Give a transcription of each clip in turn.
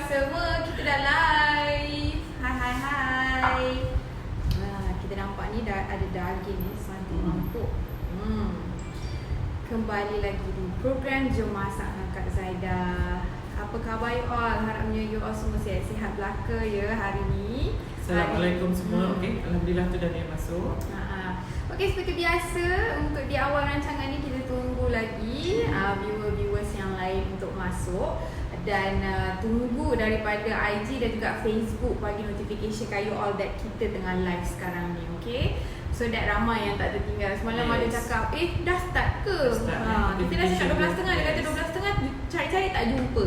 semua, kita dah live. Hai. Kita nampak ni dah ada daging ni, santai mampuk. Kembali lagi di program Jom Masak dengan Kak Zaida. Apa khabar you all? Harapnya you all semua sihat-sihat belaka ya hari ni. Assalamualaikum semua. Okey, alhamdulillah tu dah dia masuk. Okey, seperti biasa untuk di awal rancangan ni kita tunggu lagi viewers yang lain untuk masuk. Dan tunggu daripada IG dan juga Facebook bagi notification kat you all that kita tengah live sekarang ni, okay? So that ramai yang tak tertinggal. Semalam ada cakap, dah start ke? Kita dah cakap 12.30, dia kata 12.30, cari-cari tak jumpa.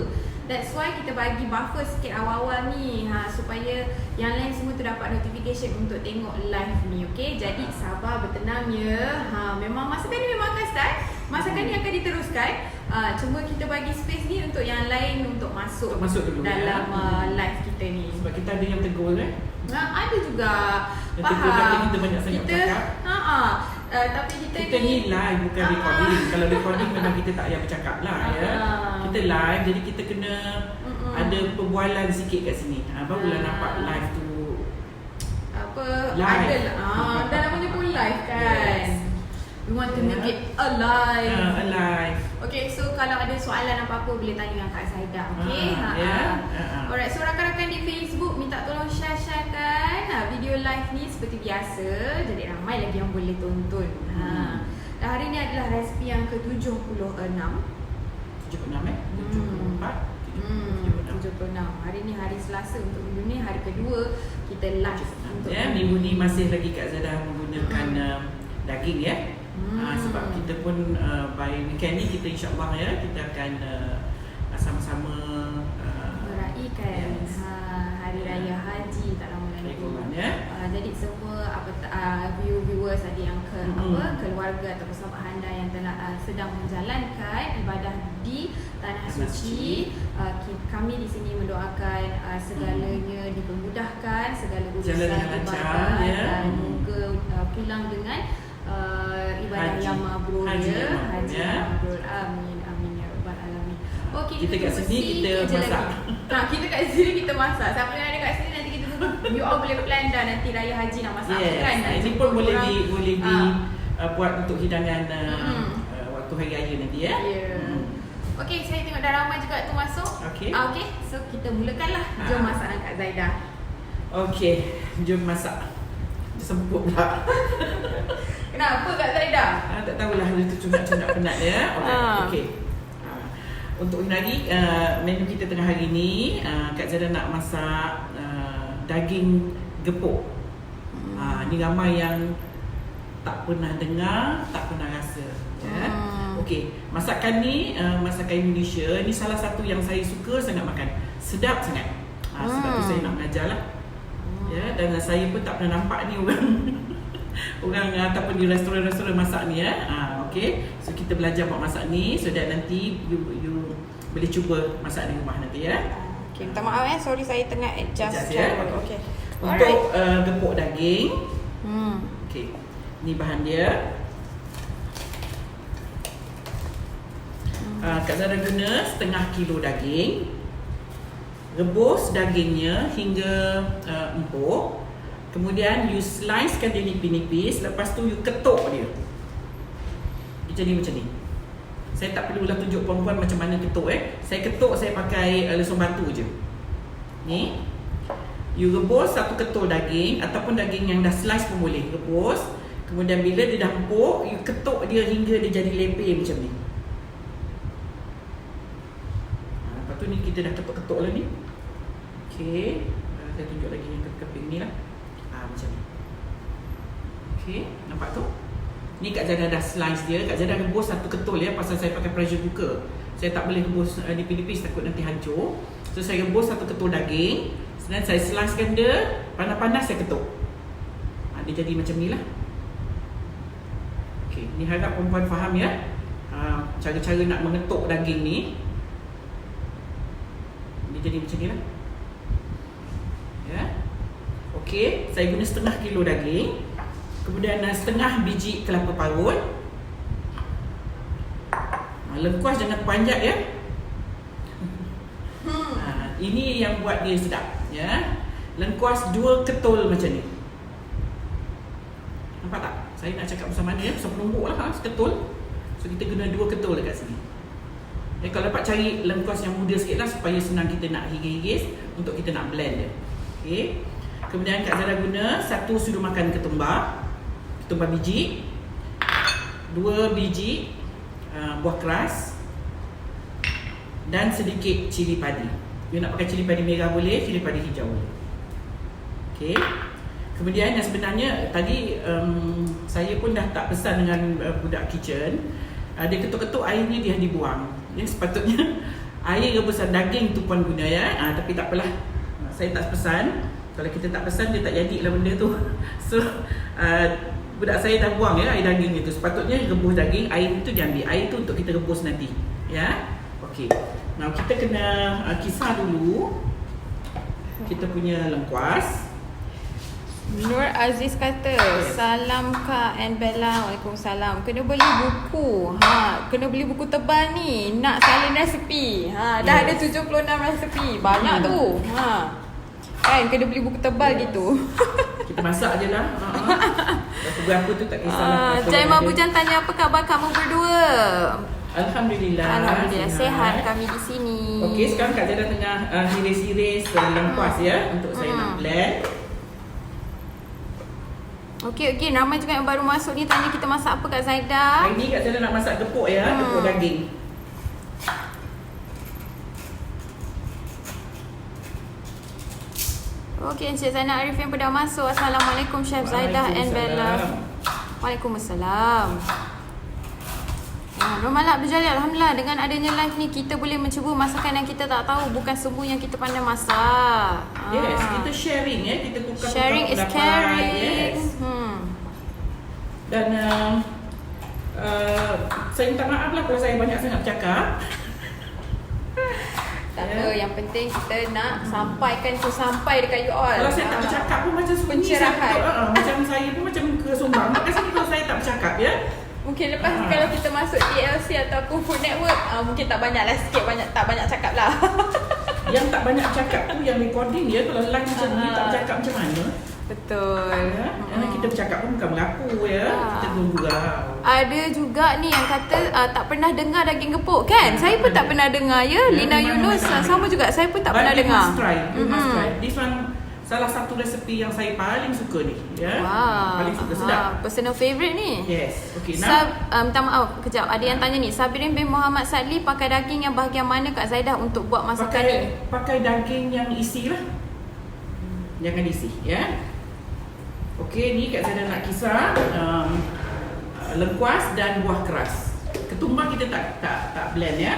That's why kita bagi buffer sikit awal-awal ni supaya yang lain semua tu dapat notification untuk tengok live ni, okay? Jadi sabar, bertenang ya. Memang masakan ni memang akan start. Masakan ni akan diteruskan. Cuma kita bagi space ni untuk yang lain untuk masuk dulu dalam live kita ni. Sebab kita ada yang tegur kan? Ada juga. Yang tegur kata kita banyak sangat bercakap. Tapi kita ni live bukan recording. Kalau recording memang kita tak payah bercakap lah ya. Kita live jadi kita kena ada perbualan sikit kat sini. Barulah nampak live tu live. Ada lah. Dah namanya pun live kan. We want to make it alive. Alive. Okay, so kalau ada soalan apa-apa boleh tanya dengan Kak Zaida. Okay. Alright, so rakan-rakan di Facebook minta tolong sharekan video live ni seperti biasa. Jadi ramai lagi yang boleh tonton. Dan hari ni adalah resipi yang ke-76. 76 76. Hari ni hari Selasa untuk minggu ni, hari kedua kita live untuk minggu ni masih lagi Kak Zaida menggunakan daging ya. Sebab kita pun by weekend ni kita insyaAllah ya kita akan sama-sama meraihkan Hari Raya Haji tak lama lagi. Jadi semua viewers ada yang keluarga ataupun sahabat anda yang telah sedang menjalankan ibadah di Tanah Suci, kami di sini mendoakan segalanya dipermudahkan, segala urusan ibadah dan moga pulang dengan ibadah yang mabrur ya. Haji yang mabrur. Amin ya rabbal alamin. Okey, kita kat sini kita masak. Kita kat sini kita masak. Siapa yang ada kat sini nanti kita tunggu. You all boleh plan dah nanti Raya Haji nak masak apa kan. Ini pun boleh buat untuk hidangan waktu Hari Raya nanti ya. Okey, saya tengok dah ramai juga tu masuk. Okey, so kita mulakanlah. Jom masak dengan Kak Zaida. Okey, jom masak. Semput pula. Kenapa Kak Zaida? Tak tahulah, dia tu cunat-cunat penat ya. Okey. Untuk hari menu kita tengah hari ni, Kak Zaida nak masak daging gepuk. Ni ramai yang tak pernah dengar, tak pernah rasa ya. Okey, masakan ni masakan Indonesia. Ni salah satu yang saya suka sangat makan. Sedap sangat. Sebab tu saya nak mengajar lah. Ya, dan saya pun tak pernah nampak ni orang ataupun di restoran-restoran masak ni ya. Okey. So kita belajar buat masak ni so that nanti you boleh cuba masak di rumah nanti ya. Okey, minta maaf sorry saya tengah adjust ya. Okey. Untuk gepuk daging. Okey. Ni bahan dia. Kak Zara guna setengah kilo daging. Rebus dagingnya hingga empuk. Kemudian you slicekan dia nipis-nipis. Lepas tu you ketuk dia. Dia jadi macam ni. Saya tak perlulah tunjuk perempuan macam mana ketuk Saya ketuk, saya pakai lesung batu je. Ni you rebus satu ketul daging ataupun daging yang dah slice pun boleh. Rebus. Kemudian bila dia dah empuk, you ketuk dia hingga dia jadi lepeh macam ni. Lepas tu ni kita dah ketuk-ketuk lah ni. Okey, saya tunjuk lagi yang keping ni lah. Macam ni. Okey, nampak tu? Ni Kak Zaida dah slice dia. Kak Zaida rebus satu ketul ya, pasal saya pakai pressure cooker. Saya tak boleh rebus nipis-nipis, takut nanti hancur. So saya rebus satu ketul daging. Kemudian saya slicekan dia, panas-panas saya ketuk. Dia jadi macam ni lah. Okey, ni harap perempuan faham ya. Cara-cara nak mengetuk daging ni. Dia jadi macam ni lah. Ya. Okey, saya guna setengah kilo daging. Kemudian setengah biji kelapa parut. Lengkuas jangan panjat ya. ini yang buat dia sedap, ya. Lengkuas 2 ketul macam ni. Nampak tak? Saya nak cakap pasal mana ya? Pasal penumbuk lah, ketul. So kita guna 2 ketul dekat sini. Kalau dapat cari lengkuas yang muda sikit lah supaya senang kita nak higis-higis untuk kita nak blend dia. Okay. Kemudian Kak Zara guna 1 sudu makan ketumbar biji, 2 biji buah keras dan sedikit cili padi. You nak pakai cili padi merah boleh, cili padi hijau boleh. Okay. Kemudian yang sebenarnya tadi saya pun dah tak pesan dengan budak kitchen. Dia ketuk-ketuk airnya dia dibuang. Ya, sepatutnya air rebusan daging tu pun guna ya. Tapi tak apalah. Saya tak pesan. Kalau kita tak pesan dia tak jadilah benda tu. So budak saya dah buang ya air daging itu. Sepatutnya rebus daging, air itu diambil. Air itu untuk kita rebus nanti. Ya. Okey. Now kita kena kisar dulu kita punya lengkuas. Nur Aziz kata, salam Kak and Bella. Waalaikumsalam. Kena beli buku. Kena beli buku tebal ni. Nak salin resepi. Dah ada 76 resepi. Banyak tu. Kan kena beli buku tebal gitu. Kita masak je lah. Berapa tu tak kisahlah. Jai Mabujan tanya apa khabar kamu berdua? Alhamdulillah sehat kami di sini. Okey, sekarang Kak Zara tengah hiris-hiris lengkuas ya untuk saya nak blend. Okey, ramai juga yang baru masuk ni tanya kita masak apa Kak Zaidah. Hari ni Kak Zara nak masak gepuk ya, gepuk daging. Okey, Encik Zainal Arifin dah masuk. Assalamualaikum Chef Zaidah and Bella. Waalaikumsalam. Malak berjaya. Alhamdulillah, dengan adanya live ni kita boleh mencuba masakan yang kita tak tahu. Bukan semua yang kita pandai masak. Yes, kita sharing ya. Kita tukar sharing is caring. Yes. Dan saya minta maaf lah kalau saya banyak sangat bercakap. Tak apa, yang penting kita nak sampaikan tu sampai dekat you all. Kalau saya tak bercakap pun macam pencerahan. Macam saya pun macam kesombang. Makasih kalau saya tak bercakap ya. Mungkin lepas kalau kita masuk TLC ataupun Food Network, mungkin tak banyak lah sikit, tak banyak cakap lah. Yang tak banyak cakap tu yang recording ya. Kalau live macam ni tak bercakap macam mana? Betul. Kerana kita bercakap pun bukan berlaku ya. Kita gurau. Ada juga ni yang kata tak pernah dengar daging gepuk kan? Saya pun tak pernah dengar ya. Lina Yunus sama juga. Saya pun tak pernah dengar. You must try. This one salah satu resepi yang saya paling suka ni ya. Paling suka, sedap. Personal favourite ni. Yes. Okey, minta maaf kejap. Ada yang tanya ni, Sabirin bin Muhammad Sadli pakai daging yang bahagian mana Kak Zaidah untuk buat masakan ni? Pakai daging yang isi lah. Jangan isi ya. Okey, ni Kak Zaidah nak kisar lengkuas dan buah keras. Ketumbar kita tak blend ya.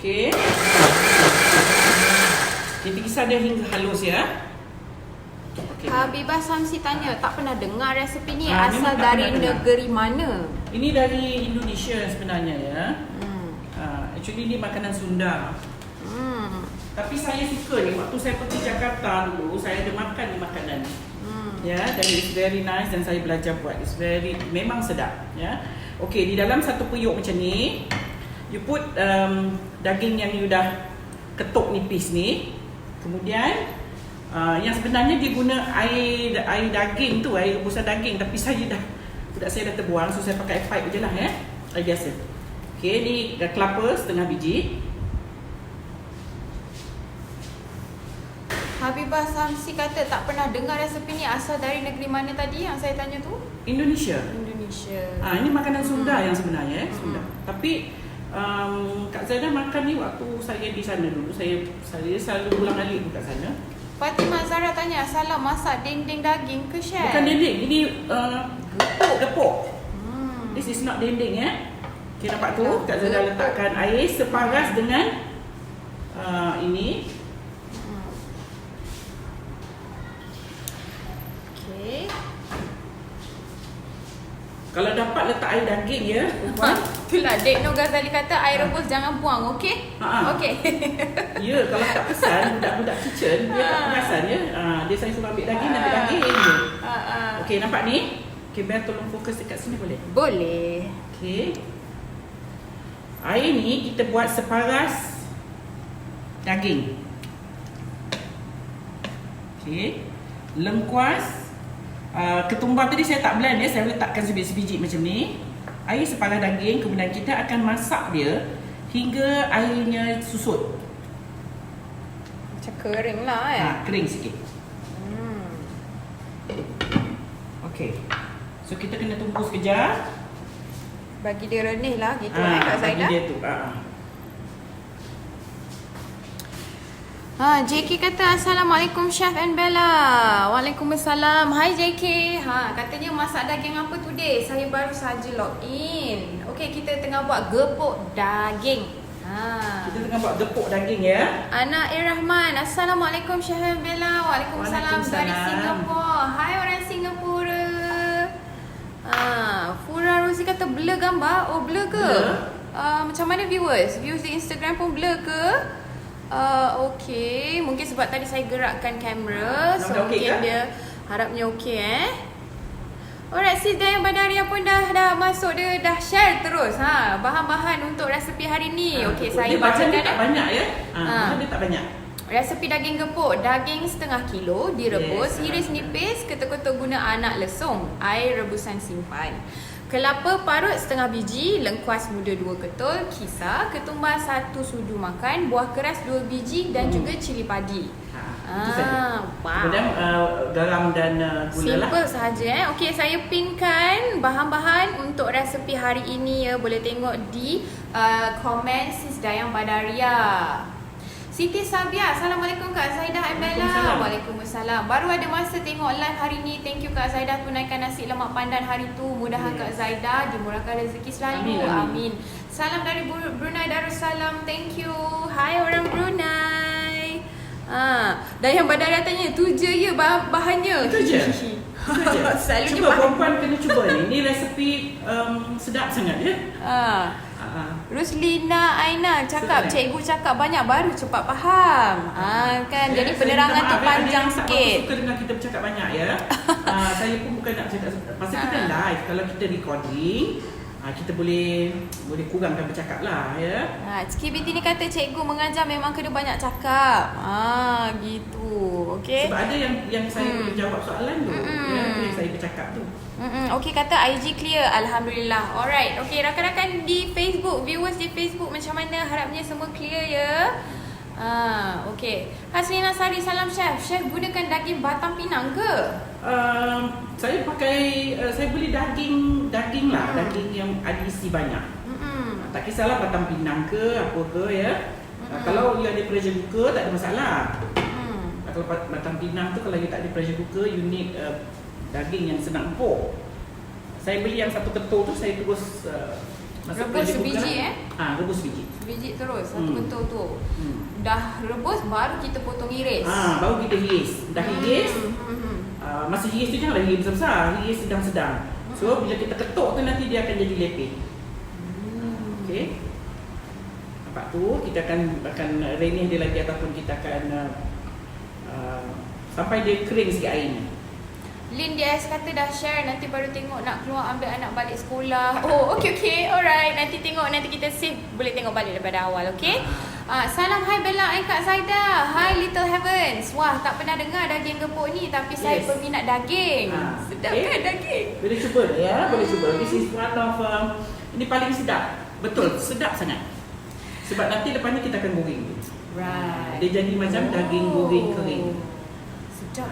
Okey. Kita kisar dia hingga halus ya. Okay. Habibah Samsi tanya, tak pernah dengar resepi ni asal dari negeri mana? Ini dari Indonesia sebenarnya ya. Actually ni makanan Sunda. Tapi saya suka ni, waktu saya pergi Jakarta dulu, saya ada makan ni makanan ni. Ya, dan it's very nice dan saya belajar buat. It's memang sedap ya. Okey, di dalam satu periuk macam ni, you put daging yang you dah ketuk nipis ni. Kemudian yang sebenarnya dia guna air daging tu, air rebusan daging, tapi budak saya dah terbuang, so saya pakai pipe je lah ya. Air biasa. Okey, ni kelapa setengah biji. Habibah Samsi kata tak pernah dengar resepi ni asal dari negeri mana tadi yang saya tanya tu? Indonesia. Ini makanan Sunda yang sebenarnya Sunda. Tapi Kak Zaidah makan ni waktu saya di sana dulu. Saya selalu ulang alik kat sana. Fatimah Zara tanya, salah masak dendeng daging ke chef? Bukan dendeng, ini gepuk. This is not dendeng Okay, nampak tu? Kak Zara letakkan air separas dengan ini. Okay. Kalau dapat letak air daging ya, perempuan. Itulah Dek Nur Ghazali kata air rebus jangan buang, okey? Okey. Ya, kalau tak pesan budak-budak kitchen dia tak perasan ya. Dia saya suruh ambil daging, ambil daging je. Okey, nampak ni? Okey, biar tolong fokus dekat sini boleh? Boleh. Okey. Air ni kita buat separas daging. Okey. Lengkuas ketumbar tadi saya tak blend ya, saya letakkan sebiji-sebiji macam ni. Air separas daging, kemudian kita akan masak dia hingga airnya susut. Macam kering lah Kering sikit. Okey. So kita kena tunggu sekejap. Bagi dia renih lah gitu Kak Zaidah. Bagi dia tu. JK kata Assalamualaikum Chef and Bella. Waalaikumsalam. Hai JK. Katanya masak daging apa today? Saya baru saja log in. Okey, kita tengah buat gepuk daging. Kita tengah buat gepuk daging ya. Ana Irrahman. Assalamualaikum Chef and Bella. Waalaikumsalam dari Singapura. Hai orang Singapura. Fura Rosie kata blur gambar. Oh blur ke? Macam mana viewers? Views di Instagram pun blur ke? Okay, mungkin sebab tadi saya gerakkan kamera, so mungkin dia harapnya okey Alright, sis Dayang Badaria pun dah masuk, dia dah share terus bahan-bahan untuk resepi hari ni. Okey, saya bacakan dia tak banyak ya. Dia tak banyak. Resepi daging gepuk, daging setengah kilo direbus, hiris nipis, ketuk-ketuk guna anak lesung, air rebusan simpan. Kelapa parut setengah biji, lengkuas muda 2 ketul, kisar, ketumbar 1 sudu makan, buah keras 2 biji dan juga cili padi. Wow. Kemudian garam dan gula lah. Simple sahaja Okey, saya pinkan bahan-bahan untuk resepi hari ini ya. Boleh tengok di komen sis Dayang Badaria. Siti Sabia, Assalamualaikum Kak Zaidah and Bella. Waalaikumsalam. Baru ada masa tengok live hari ni. Thank you Kak Zaidah tunaikan nasi lemak pandan hari tu. Mudahan Kak Zaidah dimurahkan rezeki selalu. Amin. Salam dari Brunei Darussalam. Thank you. Hai orang Brunei. Dayang Badaria tanya, tu je ya bahannya? Itu je. Selalunya cuba perempuan kena cuba ni. Ni resepi sedap sangat ya. Ruslina Aina cakap, cikgu cakap banyak baru cepat faham. Kan jadi penerangan tu panjang sikit. Saya suka dengar kita bercakap banyak ya. Saya pun bukan nak cakap pasal kita live. Kalau kita recording, kita boleh kurangkan bercakap lah ya. Ciki Binti ni kata cikgu mengajar memang kena banyak cakap. Gitu. Okey. Sebab ada yang saya boleh jawab soalan tu. Ya, yang saya bercakap tu. Okey, kata IG clear. Alhamdulillah. Alright. Okey, rakan-rakan di Facebook, viewers di Facebook macam mana? Harapnya semua clear ya. Okey. Haslina Sari, salam chef. Chef gunakan daging batang pinang ke? Saya beli daging lah, daging yang ada isi banyak. Tak kisahlah batang pinang ke apa ke ya. Kalau you ada pressure cooker tak ada masalah. Kalau batang pinang tu kalau you tak ada pressure cooker, you need daging yang senang empuk. Saya beli yang 1 ketul tu, saya terus rebus sebiji rebus biji. Sebiji terus 1 ketul tu. Dah rebus baru kita potong iris. Baru kita hiris. Dah hiris. Masa hiris tu janganlah hiris besar-besar, hiris sedang-sedang. So bila kita ketuk tu nanti dia akan jadi lepit. Okey. Nampak tu kita akan renih dia lagi ataupun kita akan sampai dia kering sikit airnya. Lin DS kata dah share, nanti baru tengok nak keluar ambil anak balik sekolah. Oh, okey. Alright, nanti kita save, boleh tengok balik daripada awal, okey? Salam hai Bella and Kak Zaidah. Hai Little Heavens. Wah, tak pernah dengar daging gepuk ni tapi saya peminat daging. Sedap kan daging? Boleh cuba ya, boleh cuba. This is one of ini paling sedap. Betul, sedap sangat. Sebab nanti lepas ni kita akan goreng. Right. Dia jadi macam daging goreng kering. Sedap.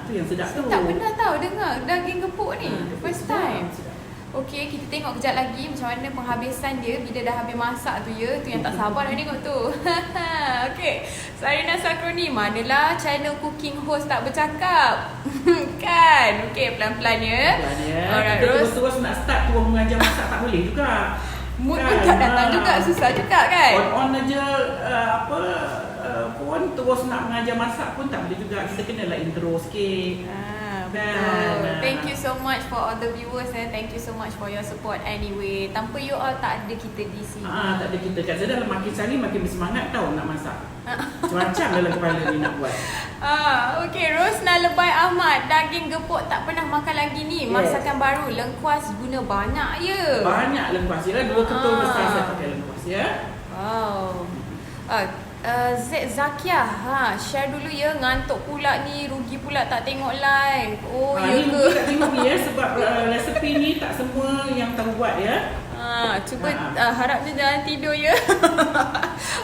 Tu yang sedap tu. Tak pernah tahu dengar daging gepuk ni. First time. Okey, kita tengok kejap lagi macam mana penghabisan dia bila dah habis masak tu ya. Tu yang tak sabar nak tengok tu. Okey, Sarina Sakroni, manalah channel cooking host tak bercakap. Kan? Okey, pelan-pelan ya. Alright, Rose. Terus nak start tu mengajar masak tak boleh juga. Mood pun tak datang juga, susah juga kan? On aja pun terus nak mengajar masak pun tak boleh juga. Kita kenalah intro sikit. Betul. Thank you so much for all the viewers and thank you so much for your support anyway. Tanpa you all tak ada kita di sini. Tak ada kita. Kak Zada makin sehari makin bersemangat tau nak masak. Macam dalam kepala ni nak buat. Okay, Rosna Lebay Ahmad, daging gepuk tak pernah makan lagi ni. Masakan baru, lengkuas guna banyak ya. Banyak lengkuas ya. 2 ketul besar saya pakai lengkuas ya. Wow. Zakia, share dulu ya, ngantuk pula ni, rugi pula tak tengok live. Oh ya ni ke? Ni tak tengok ya sebab resepi ni tak semua yang tahu buat ya. Cuba harapnya jangan tidur ya.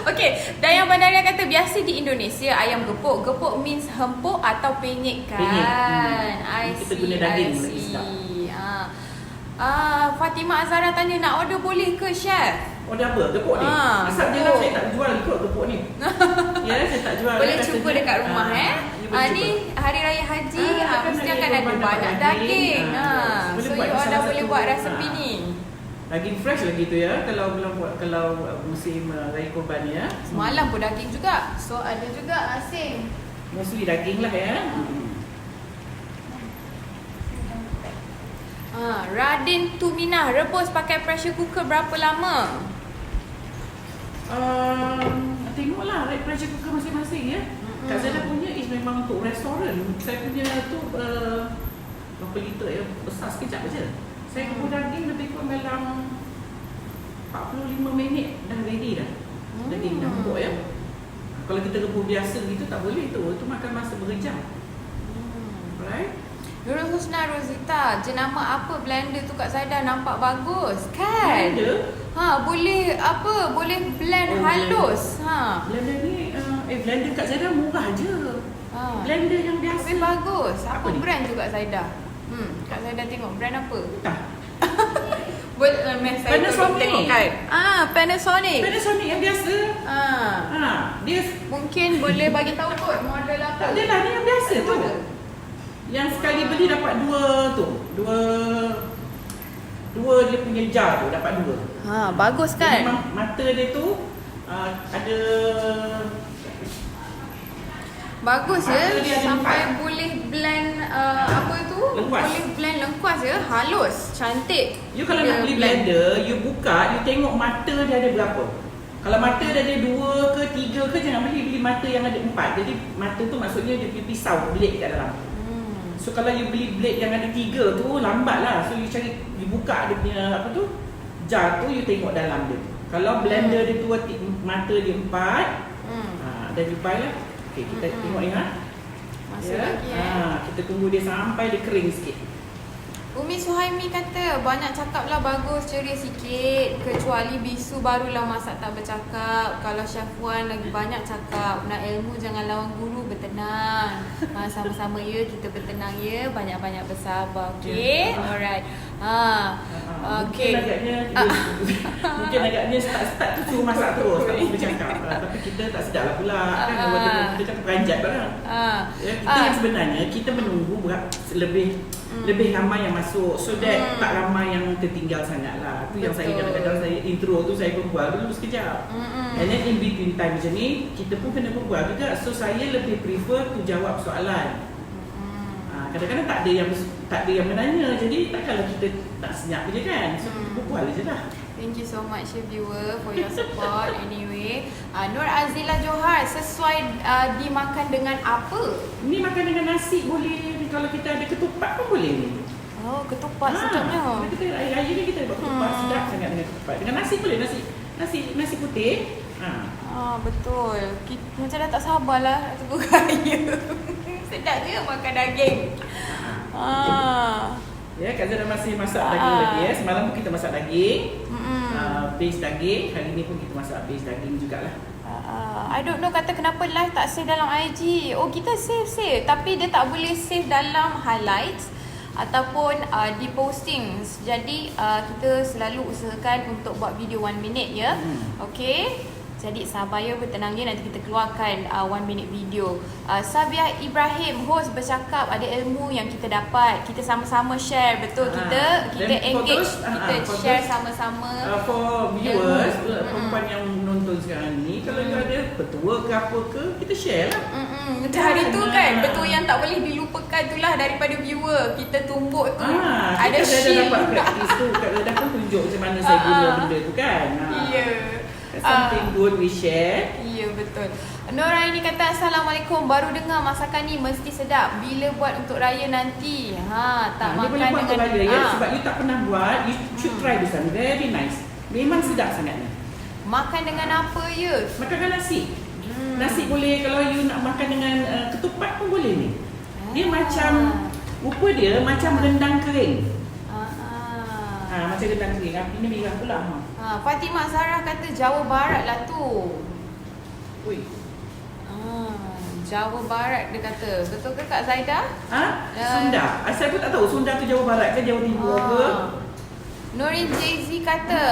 Okey, Dayang Bandaria kata biasa di Indonesia ayam gepuk. Gepuk means hempuk atau penyek kan? Penyek. Kita guna daging lagi sedap. Fatimah Azhara tanya nak order boleh ke chef? Order apa? Gepuk ni? Asal je lah saya tak jual ikut gepuk ni. Ya, saya tak jual. Boleh cuba dekat rumah ni Hari Raya Haji mesti akan ada banyak daging. So you all dah boleh buat resepi ni. Daging fresh lagi tu ya kalau belum buat, kalau musim Raya Korban ya. Semalam pun daging juga. So ada juga asing. Mostly daging lah ya. Radin Tuminah, rebus pakai pressure cooker berapa lama? Tengoklah pressure cooker masing-masing ya. Kak Zada punya is memang untuk restoran. Saya punya tu berapa liter ya, besar sekejap je. Saya rebus daging lebih kurang dalam 45 minit dah ready dah. Daging dah empuk ya. Kalau kita rebus biasa gitu tak boleh tu makan masa berjam. Right? Nurul Husna Rosita, jenama apa blender tu Kak Zaida, nampak bagus kan? Blender? Boleh apa? Boleh blend halus. Blender ni blender Kak Zaida murah je. Blender yang biasa. Tapi bagus. Apa ni? brand tu Kak Zaida? Kak Zaida tengok brand apa? Tak. Panasonic kan? Panasonic. Panasonic yang biasa. Dia mungkin boleh bagi tahu kot model apa. Tak adalah, ni yang biasa tu. Yang sekali beli dapat dua dia punya jar tu dapat 2. Bagus kan? Memang mata dia tu ada bagus ya, dia sampai boleh blend apa tu? Lengkuas. Boleh blend lengkuas ya, halus, cantik. You kalau nak beli blender, you buka, you tengok mata dia ada berapa. Kalau mata dia ada 2 ke 3 ke, jangan beli mata yang ada 4. Jadi mata tu maksudnya dia punya pisau, blade kat dalam. So kalau you beli blade yang ada 3 tu, lambat lah. So you buka dia punya apa tu, jar tu, you tengok dalam dia. Kalau blender dia tu mata dia 4, dan you buy lah. Okay, kita tengok ni Masuk lagi kita tunggu dia sampai dia kering sikit. Umi Suhaimi kata banyak cakap lah bagus, ceria sikit. Kecuali bisu barulah masak tak bercakap. Kalau Chef Wan lagi banyak cakap. Nak ilmu jangan lawan guru, bertenang. Sama-sama ya, kita bertenang ya. Banyak-banyak bersabar. Okay? Alright. Okay. Mungkin agaknya start tu suruh masak terus, tak boleh bercakap. Tapi kita tak sedap lah pula kan. Kita cakap peranjat barang. Kita sebenarnya kita menunggu lebih ramai yang masuk, so that tak ramai yang tertinggal sangat lah. Tu yang saya kadang-kadang saya intro tu saya berbual dulu sekejap. And then in between time macam ni kita pun kena berbual juga. So saya lebih prefer tu jawab soalan. Kadang-kadang tak ada yang menanya, jadi takkanlah kita tak senyap je kan. So kita berbual je lah. Thank you so much viewer for your support. Anyway, Nur Azila Johar, sesuai dimakan dengan apa? Ni makan dengan nasi boleh. Kalau kita ada ketupat pun boleh ni. Oh, ketupat sedapnya. Kita raya ni kita buat ketupat sedap sangat dengan ketupat. Dengan nasi boleh, nasi putih. Betul. Macam dah tak sabarlah nak tunggu raya. Sedap je makan daging. Ya, Kak Zara masih masak daging lagi ya. Semalam pun kita masak daging. Base daging. Hari ni pun kita masak base daging jugalah. I don't know kata kenapa live tak save dalam IG. Oh, kita save. Tapi dia tak boleh save dalam highlights. ataupun di postings. Jadi kita selalu usahakan untuk buat video 1 minute ya. Okey. Jadi sabar ya, bertenang ya, nanti kita keluarkan 1 minute video. Sabiah Ibrahim, host bercakap, ada ilmu yang kita dapat. Kita sama-sama share, betul. Kita engage, kita share sama-sama. For viewers, perempuan yang menonton sekarang ni, kalau ada petua ke apa ke, kita share lah. Hari tu kan, betul yang tak boleh dilupakan tu lah daripada viewer. Kita tumbuk tu, ada Kita shield. dapat praktis tu, Kak Zada pun tunjuk macam mana saya guna benda tu kan. Ya. Something good we share. Ya, betul. Nora ini kata, Assalamualaikum, baru dengar masakan ni mesti sedap. Bila buat untuk raya nanti? Tak makan boleh buat untuk dengan raya ya. Sebab you tak pernah buat, you should try this one. Very nice. Memang sedap sangat ni. Makan dengan apa ya? Makan dengan nasi. Nasi boleh, kalau you nak makan dengan ketupat pun boleh ni. Dia macam, rupa dia macam rendang kering. Macam rendang kering. Apinya merah pula. Fatimah Sarah kata Jawa Barat lah tu. Ui. Jawa Barat dia kata. Betul ke Kak Zaidah? Sunda. Saya pun tak tahu Sunda ke Jawa Barat ke Jawa Timur ke. Nurin Jay-Z kata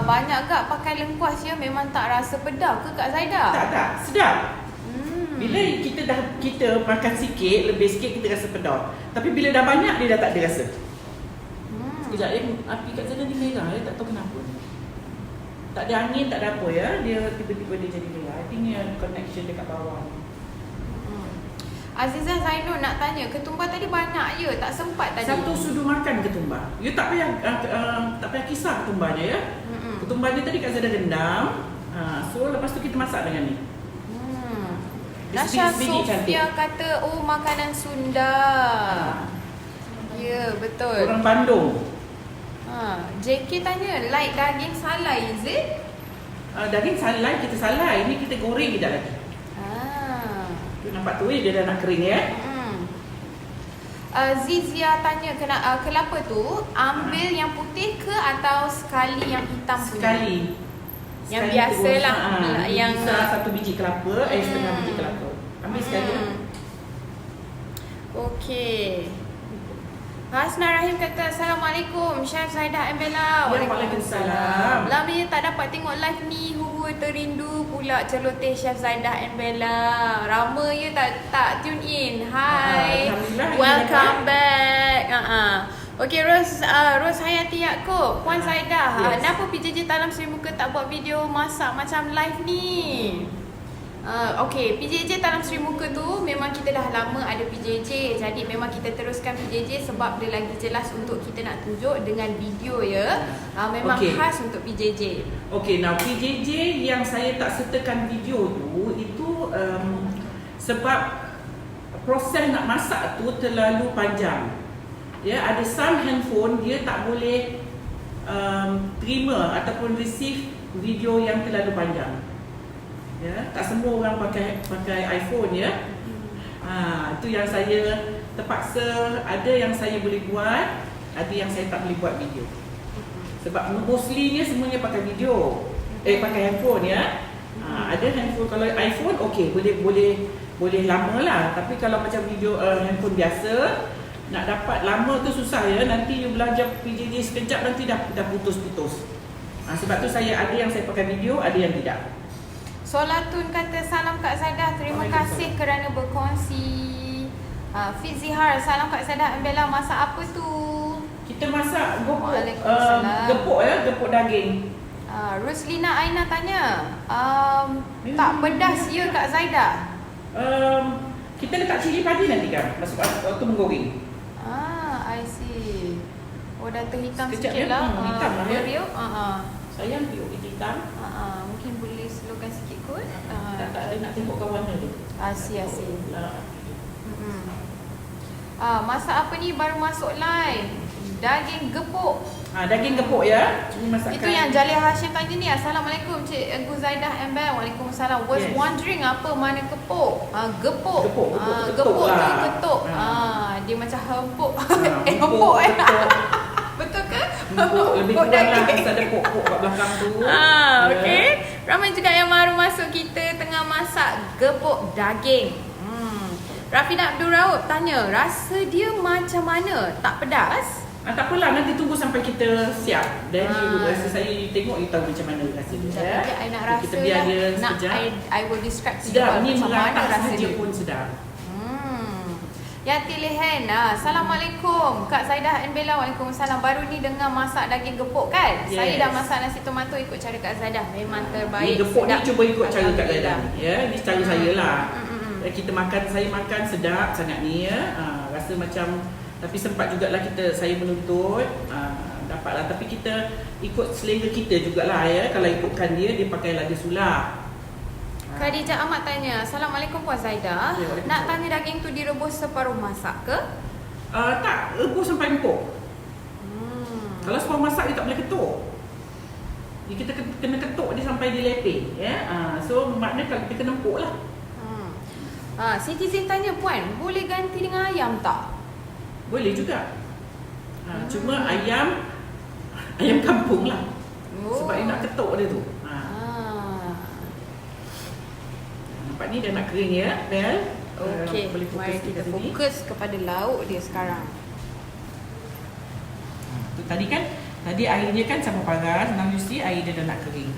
banyak gak pakai lengkuas ya, memang tak rasa pedas ke Kak Zaidah? Tak. Sedap. Bila kita makan sikit, lebih sikit kita rasa pedas. Tapi bila dah banyak dia dah tak ada rasa. Sekejap api kat sana ni merah ya, tak tahu kenapa. Tak ada angin, tak ada apa ya. Dia tiba-tiba dia jadi merah. I think dia connection dekat bawah. Azizah Zainul nak tanya, ketumbar tadi banyak ya, tak sempat tadi. Satu sudu makan ketumbar. You tak payah kisah ketumbarnya ya. Ketumbarnya tadi Kak Zada rendam. So lepas tu kita masak dengan ni. Nasha Sofia kata, oh makanan Sunda. Ya, betul. Orang Bandung. JK tanya, like daging salai, is it? Daging salai, kita salai. Ini kita goreng kejap lagi. Tu nampak tu dia dah nak kering ya. Zizia tanya, kelapa tu ambil yang putih ke atau sekali yang hitam punya? Sekali. Yang biasalah. Yang satu biji kelapa, setengah biji kelapa. Ambil sekali. Okey. Hasna Rahim kata, Assalamualaikum Chef Zaidah and Bella. Waalaikumsalam. Lama tak dapat tengok live ni. Terindu pula celoteh Chef Zaidah and Bella. Rama ya tak tune in. Hai. Welcome back. Okey, Ros Hayati Yaakob, Puan Zaidah. Kenapa PJJ Talam Seri Muka tak buat video masak macam live ni? Okey, PJJ Talam Seri Muka tu memang kita dah lama ada PJJ. Jadi memang kita teruskan PJJ sebab dia lagi jelas untuk kita nak tunjuk dengan video ya. Memang khas untuk PJJ. Okey, now PJJ yang saya tak sertakan video tu itu sebab proses nak masak tu terlalu panjang. Ya, ada some handphone dia tak boleh terima ataupun receive video yang terlalu panjang. Ya, tak semua orang pakai iPhone ya. Itu yang saya terpaksa, ada yang saya boleh buat, ada yang saya tak boleh buat video. Sebab mostly-nya semuanya pakai video. Pakai handphone ya. Ada handphone, kalau iPhone okey, boleh lama lah. Tapi kalau macam video handphone biasa, nak dapat lama tu susah ya. Nanti you belajar PJJ sekejap nanti dah putus-putus. Sebab tu ada yang saya pakai video, ada yang tidak. Solatun kata, salam Kak Zaidah, terima kasih kerana berkongsi. Fizihar, salam Kak Zaidah and Bella, masak apa tu? Kita masak gepuk ya, gepuk daging. Ruslina Aina tanya, tak pedas ya Kak Zaidah? Kita letak cili padi nanti kan, masuk waktu menggoreng. I see. Oh, dah terhitam sekejap sikit lah. Hitam lah ya. Sayang biuk hitam. Mungkin boleh slowkan sikit kot. Tak ada nak tengokkan warna tu. Asyik. Masak apa ni baru masuk live? Daging gepuk. Daging gepuk ya. Ini masakan. Itu yang Jalia Hashim tanya ni. Assalamualaikum Cikgu Zaidah and Bella. Waalaikumsalam. Was wondering apa mana kepuk? Gepuk. Gepuk tu ketuk. Dia macam hempuk. Hempuk betul ke? Lebih kurang lah ada pok-pok kat belakang tu. Okey. Ramai juga yang baru masuk, kita tengah masak gepuk daging. Rafina Abdul Raub tanya, rasa dia macam mana? Tak pedas? Tak apalah, nanti tunggu sampai kita siap. Dan rasa saya tengok, you tahu macam mana rasa dia. Sekejap, I nak rasa kita biar dia sekejap. I will describe to you sedap, ni macam mana merata rasa saja dia pun sedap. Yati Lehen, Assalamualaikum Kak Zaidah and Bella. Waalaikumsalam. Baru ni dengar masak daging gepuk kan? Yes. Saya dah masak nasi tomato ikut cara Kak Zaidah. Memang terbaik. Ni gepuk sedap. ni cuba ikut cara Kak Zaidah. Ya, ni cara saya lah. Kita saya makan sedap sangat ni ya. Rasa macam, tapi sempat jugalah saya menuntut dapatlah, tapi kita ikut selera kita jugalah ya. Kalau ikutkan dia pakai lada sulah. Khadijah Ahmad tanya, Assalamualaikum Puan Zaidah. Ya, Nak tanya daging tu direbus separuh masak ke? Tak, rebus sampai empuk. Kalau separuh masak dia tak boleh ketuk. Kita kena ketuk dia sampai dia lepeh ya. So maknanya kalau kita kena empuk lah. Siti Zin tanya, Puan, boleh ganti dengan ayam tak? Boleh juga. Cuma ayam kampung lah. Sebab dia nak ketuk dia tu. Nampak ni dah nak kering ya, Bel. Okey, mari kita fokus kepada lauk dia sekarang. Tadi air dia kan sama paras. Now you see air dia dah nak kering.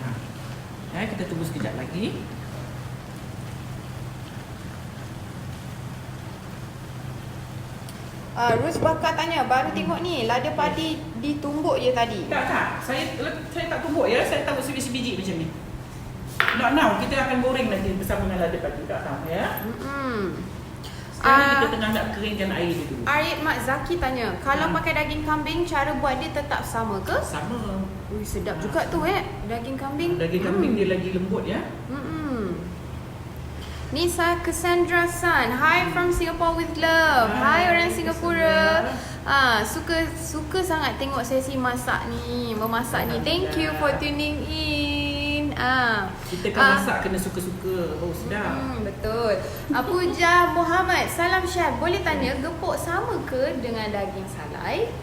Kita tunggu sekejap lagi. Rus Bakar tanya, baru tengok ni lada padi ditumbuk je tadi. Tak. Saya tak tumbuk ya. Saya taruh sebiji-sebiji macam ni. Not now. Kita akan goreng nanti bersama dengan lada padi. Tak tahu ya. Sekarang kita tengah nak keringkan air dia dulu. Arif Mak Zaki tanya, kalau pakai daging kambing, cara buat dia tetap sama ke? Sama. Ui, sedap juga tu daging kambing. Daging kambing dia lagi lembut ya. Nisa Cassandra San, hi from Singapore with love. Hi orang Singapura. Suka sangat tengok sesi masak ni, memasak ni. Thank you for tuning in. Kita kan masak kena suka-suka. Oh sedap. Betul. Puja Muhammad, salam chef. Boleh tanya gepuk sama ke dengan daging salai?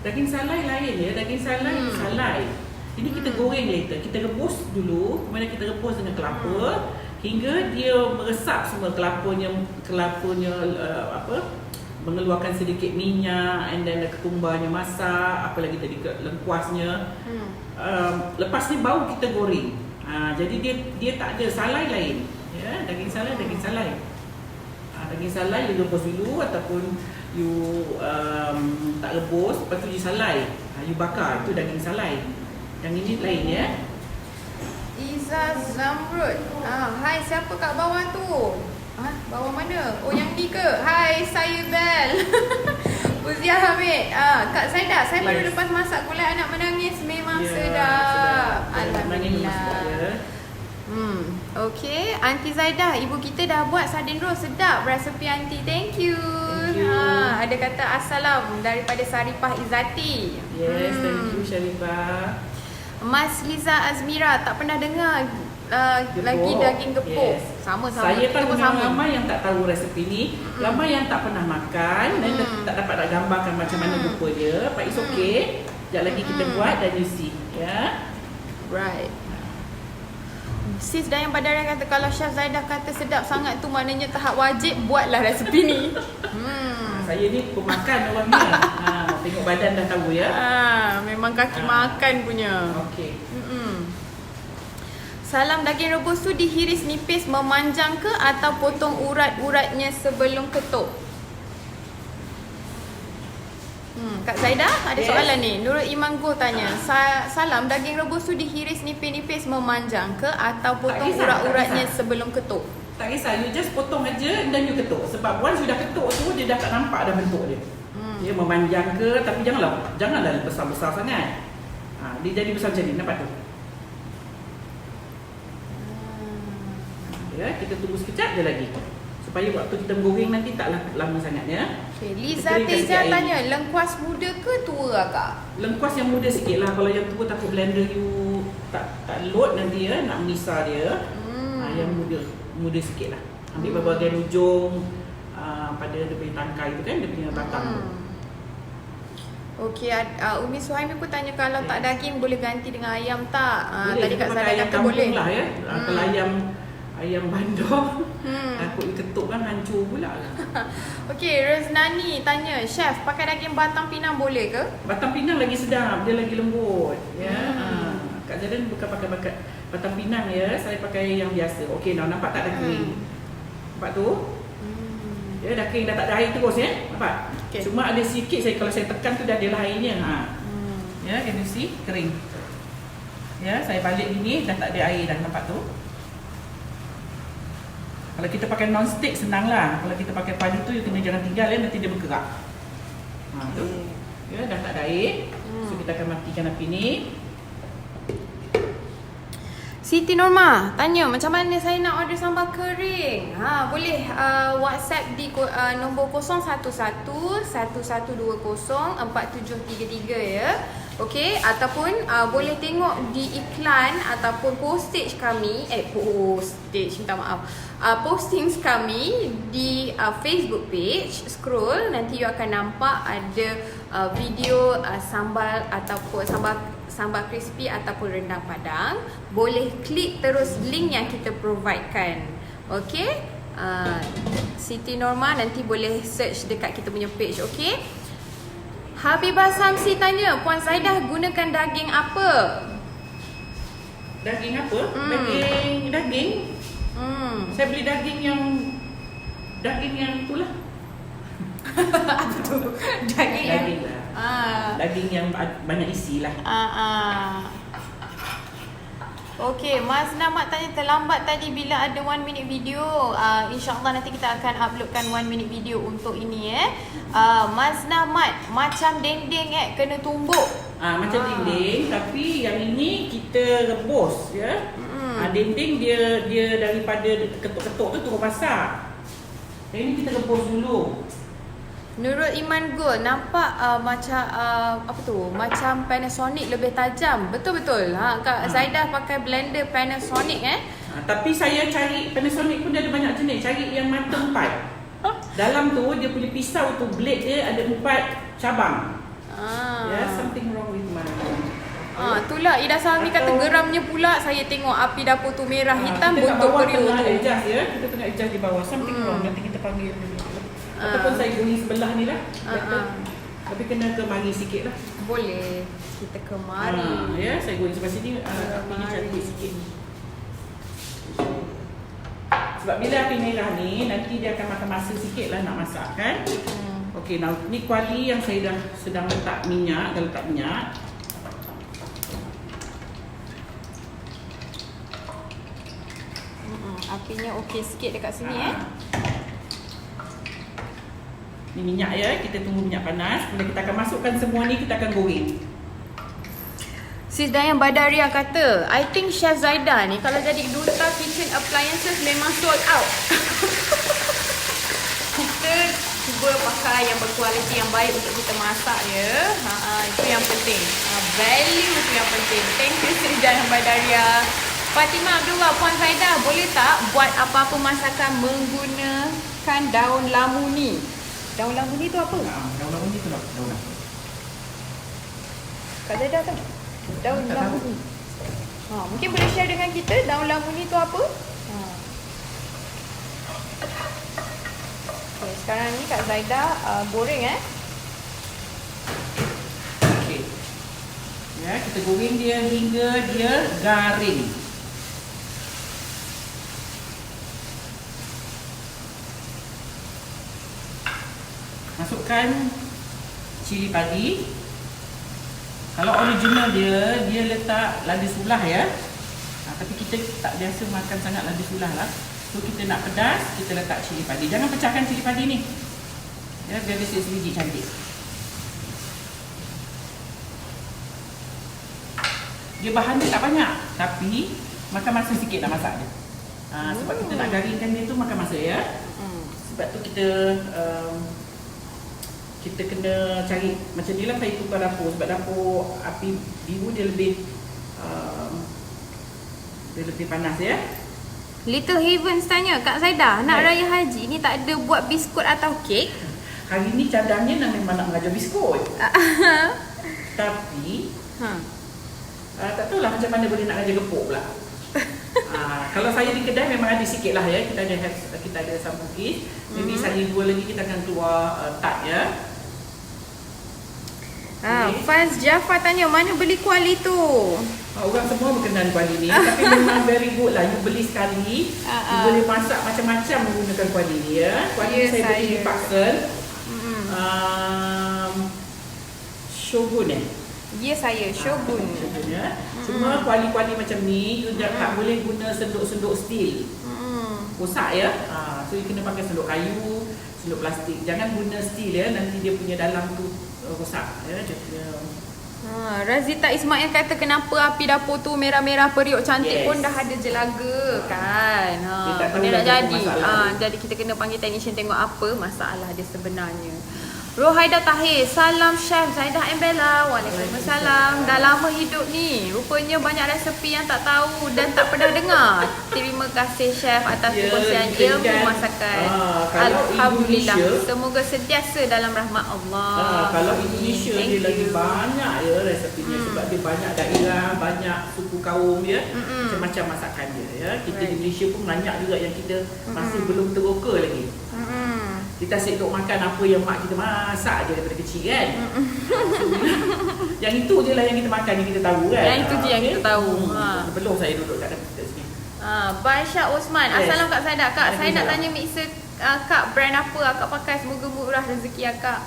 Daging salai lain ya. Daging salai salai. Ini kita goreng later. Kita rebus dulu, kemudian kita rebus dengan kelapa. Hingga dia meresap semua kelapanya mengeluarkan sedikit minyak, and then ketumbarnya masak, apa lagi tadi lengkuasnya. Lepas ni baru kita goreng. Jadi dia tak ada salai lain. Ya, daging salai. Daging salai you rebus dulu ataupun you tak rebus, lepas tu you salai. You bakar, itu daging salai. Yang ini lain ya. Iza Zamrud. Hai, siapa kat bawah tu? Bawah mana? Oh, yang ni ke? Hai, saya Bel. Uzia Hamid. Kak Zaidah, saya baru lepas masak gulai anak menangis. Memang sedap. Alhamdulillah. Okey, Aunty Zaidah, ibu kita dah buat sardin roast sedap. Resepi Aunty. Thank you. Ada kata assalam daripada Saripah Izzati. Yes, thank you Syarifah. Mas Liza Azmira, tak pernah dengar lagi daging gepuk. Yes. Sama-sama. Saya tahu ramai yang tak tahu resepi ni, ramai yang tak pernah makan dan tak dapat nak gambarkan macam mana rupa dia. But it's okay. Sekejap lagi kita buat dan you see. Ya. Right. Sis Dayang Badarian kata, kalau Chef Zaidah kata sedap sangat tu maknanya tahap wajib buatlah resepi ni. Saya ni pemakan orang ni. Tengok badan dah tahu ya. Memang kaki makan punya. Okey. Salam, daging rebus tu dihiris nipis memanjang ke atau potong urat-uratnya sebelum ketuk? Kak Zaidah ada soalan ni. Nurul Iman Go tanya, salam, daging rebus tu dihiris nipis-nipis memanjang ke atau potong urat-uratnya sebelum ketuk? Tak kisah, you just potong aja dan you ketuk. Sebab once you dah ketuk tu, dia dah tak nampak dah bentuk dia. Dia memanjang ke, tapi janganlah besar-besar sangat. Dia jadi besar macam ni, nampak tu? Ya, kita tunggu sekejap je lagi. Supaya waktu kita menggoreng nanti taklah lama sangat ya. Okay, Liza Teja tanya, lengkuas muda ke tua Kak? Lengkuas yang muda sikit lah. Kalau yang tua takut blender you tak load nanti ya, nak memisah dia. Yang muda sikit lah. Ambil bahagian ujung pada dia punya tangkai tu kan, dia punya batang tu. Okey, Umi Suhaimi pun tanya kalau tak daging boleh ganti dengan ayam tak? Boleh, Tadi Kak Zaidah ayam kata boleh. Lah ya. Kalau ayam bandar Takut ketuk kan hancur pula. Okey, Reznani tanya, Chef, pakai daging batang pinang boleh ke? Batang pinang lagi sedap, dia lagi lembut. Ya. Kak Zadan bukan pakai batang pinang ya, saya pakai yang biasa. Okey, nampak tak dah kering? Nampak tu? Ya, dah kering, dah tak ada air terus ya. Nampak? Okay. Cuma ada sikit kalau saya tekan tu dah ada airnya. Ya, can you see? Kering. Ya, saya balik gini dah tak ada air dah, nampak tu? Kalau kita pakai non-stick senanglah. Kalau kita pakai padi tu kena jangan tinggal ya, nanti dia bergerak. Tu. Ya, dah tak ada air. So kita akan matikan api ni. Siti Norma tanya macam mana saya nak order sambal kering. Boleh WhatsApp di nombor 011-1120-4733 ya. Okey, ataupun boleh tengok di iklan ataupun postage kami, postings kami di Facebook page. Scroll, nanti you akan nampak ada video sambal ataupun sambal crispy ataupun rendang Padang. Boleh klik terus link yang kita providekan. Okey, Siti Norma nanti boleh search dekat kita punya page. Okey, Habibah Samsi tanya, Puan Zaidah gunakan daging apa? Daging apa? Daging. Saya beli daging yang itulah. Apa tu? Daging lah. Daging yang banyak isi lah. Okey, Mas Namat tanya terlambat tadi bila ada 1 minute video. InsyaAllah nanti kita akan uploadkan 1 minute video untuk ini Mas Namat, macam dendeng kena tumbuk. Macam dendeng, tapi yang ini kita rebus ya. Dendeng dia daripada ketuk-ketuk tu turun masak. Yang ini kita rebus dulu. Nurul Iman Gul nampak macam macam Panasonic lebih tajam. Betul-betul. Kak Zaidah pakai blender Panasonic tapi saya cari Panasonic pun ada banyak jenis. Cari yang mata 4. Dalam tu dia punya pisau tu, blade dia ada 4 cabang. Something wrong with mine. Itulah Ida Sami kata geramnya pula. Saya tengok api dapur tu merah hitam bentuk periuk tu. Kita tengah adjust di bawah. Something wrong. Nanti kita panggil dulu. Ataupun saya guni sebelah ni lah. Tapi kena kemari sikit lah. Boleh. Kita kemari. Ya, saya guni sebelah sini. Apinya cantik sikit. Sebab bila api merah ni, nanti dia akan makan masa sikit lah nak masak kan. Okey, now ni kuali yang saya dah sedang letak minyak. Dah letak minyak. Apinya okey sikit dekat sini Ni minyak ya, kita tunggu minyak panas. Kemudian kita akan masukkan semua ni, kita akan goreng. Sis Dayan Badaria kata, I think Chef Zaidah ni kalau jadi duta kitchen appliances memang sold out. Kita cuba pakai yang berkualiti yang baik untuk kita masak ya. Itu yang penting. Value tu yang penting. Thank you Sis Dayan Badaria. Fatimah Abdullah, Puan Zaidah boleh tak buat apa-apa masakan menggunakan daun lamuni? Daun lamuni tu apa? Daun lamuni tu daun apa? Kak Zaidah tahu? Daun lamuni. Mungkin boleh share dengan kita daun lamuni tu apa? Okay, sekarang ni Kak Zaidah goreng Okey. Ya, kita goreng dia hingga dia garing. Masukkan cili padi. Kalau original dia letak lada sulah ya. Tapi kita tak biasa makan sangat lada sulah lah. So kita nak pedas, kita letak cili padi. Jangan pecahkan cili padi ni. Ya, biar dia sebiji cantik. Dia bahan dia tak banyak, tapi makan masa sikit nak masak dia. Sebab kita nak garingkan dia tu makan masa ya. Sebab tu kita kena cari macam ni lah saya tukar dapur. Sebab dapur api biru dia lebih panas ya. Little Heavens tanya, Kak Zaidah nak raya haji ni tak ada buat biskut atau kek? Hari ni cadangnya memang nak mengajar biskut. Tapi tak tahulah macam mana boleh nak mengajar gepuk pula. Kalau saya di kedai memang ada sikit lah ya. Kita ada sambal cookies. Maybe sehari 2 lagi kita akan keluar tart ya. Faz Jafar tanya mana beli kuali tu? Orang semua berkenan kuali ni. Tapi memang very good lah. You beli sekali, you boleh masak macam-macam menggunakan kuali ni ya. Kuali saya beli di Parkson. Shogun Ya saya, Shogun. Shogun ya. Cuma kuali-kuali macam ni, you tak boleh guna senduk-senduk steel. Rosak ya. So you kena pakai senduk kayu, senduk plastik. Jangan guna steel ya, nanti dia punya dalam tu rosak ya. Razita Ismail kata kenapa api dapur tu merah-merah periuk cantik pun dah ada jelaga kan. Benda nak jadi. Jadi kita kena panggil technician tengok apa masalah dia sebenarnya. Rohaida Tahir, salam Chef Zaidah and Bella. Waalaikumsalam. Dah lama hidup ni. Rupanya banyak resepi yang tak tahu dan tak pernah dengar. Terima kasih Chef atas perkongsian ilmu masakan. Alhamdulillah. Semoga sentiasa dalam rahmat Allah. Kalau Indonesia dia lagi banyak ya resepinya sebab dia banyak daerah, banyak suku kaum ya. Macam-macam masakan dia ya. Kita di Malaysia pun banyak juga yang kita masih belum teroka lagi. Kita asyik duk makan apa yang mak kita masak je daripada kecil kan. Yang itu je lah yang kita makan, yang kita tahu kan. Yang itu je yang kita tahu. Belum saya duduk kat sini. Baisha Osman, Assalam Kak Zaidah. Kak, saya nak tanya mixer Kak brand apa Kak pakai, semoga murah rezeki Kak.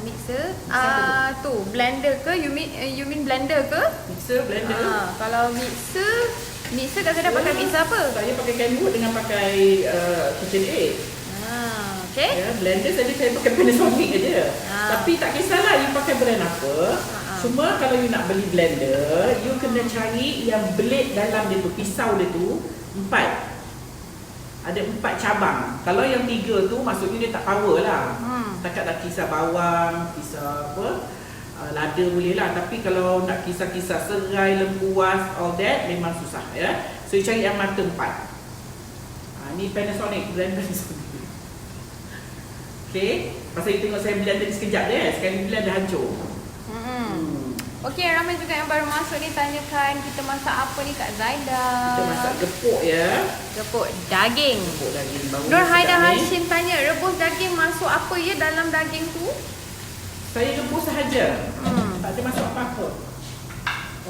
Mixer tu blender ke? You mean blender ke? Mixer, blender. Kalau mixer Kak Zaidah pakai mixer apa? Saya pakai Kenwood dengan pakai KitchenAid. Okay. Ya, blender saya pakai Panasonic aja. Tapi tak kisahlah you pakai brand apa. Cuma kalau you nak beli blender, you kena cari yang blade dalam dia tu, pisau dia tu 4. Ada 4 cabang. Kalau yang 3 tu maksudnya dia tak power lah. Takat nak kisar bawang, kisar apa, lada boleh lah. Tapi kalau nak kisar-kisar serai, lembuas, all that memang susah ya. So you cari yang mata 4. Ni Panasonic, brand Panasonic. Okay, pasal you tengok saya blend tadi sekejap je, sekali blend dah hancur. Okay, ramai juga yang baru masuk ni tanyakan kita masak apa ni Kak Zaidah. Kita masak gepuk ya. Gepuk daging. Gepuk daging baru. Nur Haida Hashim tanya, rebus daging masuk apa ya dalam daging tu? Saya rebus sahaja. Tak ada masuk apa-apa.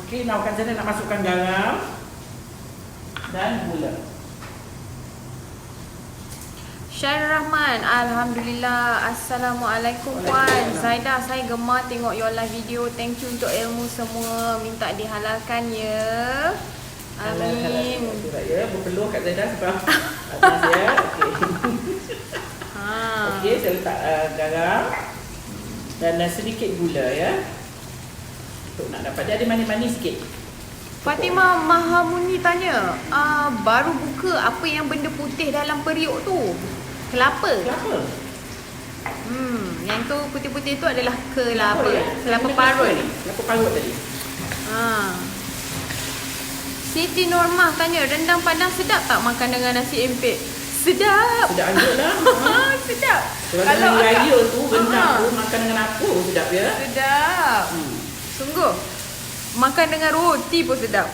Okay, now Kak Zaidah nak masukkan garam dan gula. Syarul Rahman, Alhamdulillah. Assalamualaikum Puan Zaidah, saya gemar tengok your live video. Thank you untuk ilmu semua. Minta dihalalkan ya. Amin. Ya, berpeluh Kak Zaidah sebab atas ya. Okey, saya letak garam dan sedikit gula ya. Untuk nak dapat dia ada manis-manis sikit. Fatimah Mahamuni tanya, baru buka, apa yang benda putih dalam periuk tu? Kelapa. Yang tu putih-putih tu adalah kelapa. Kelapa parut. Kelapa parut tadi. Siti Normah tanya, rendang Padang sedap tak makan dengan nasi empit? Sedap. Sedap aja lah. Sedap. Kalau raya tu rendang tu makan dengan apa sedap ya? Sedap. Sungguh. Makan dengan roti pun sedap.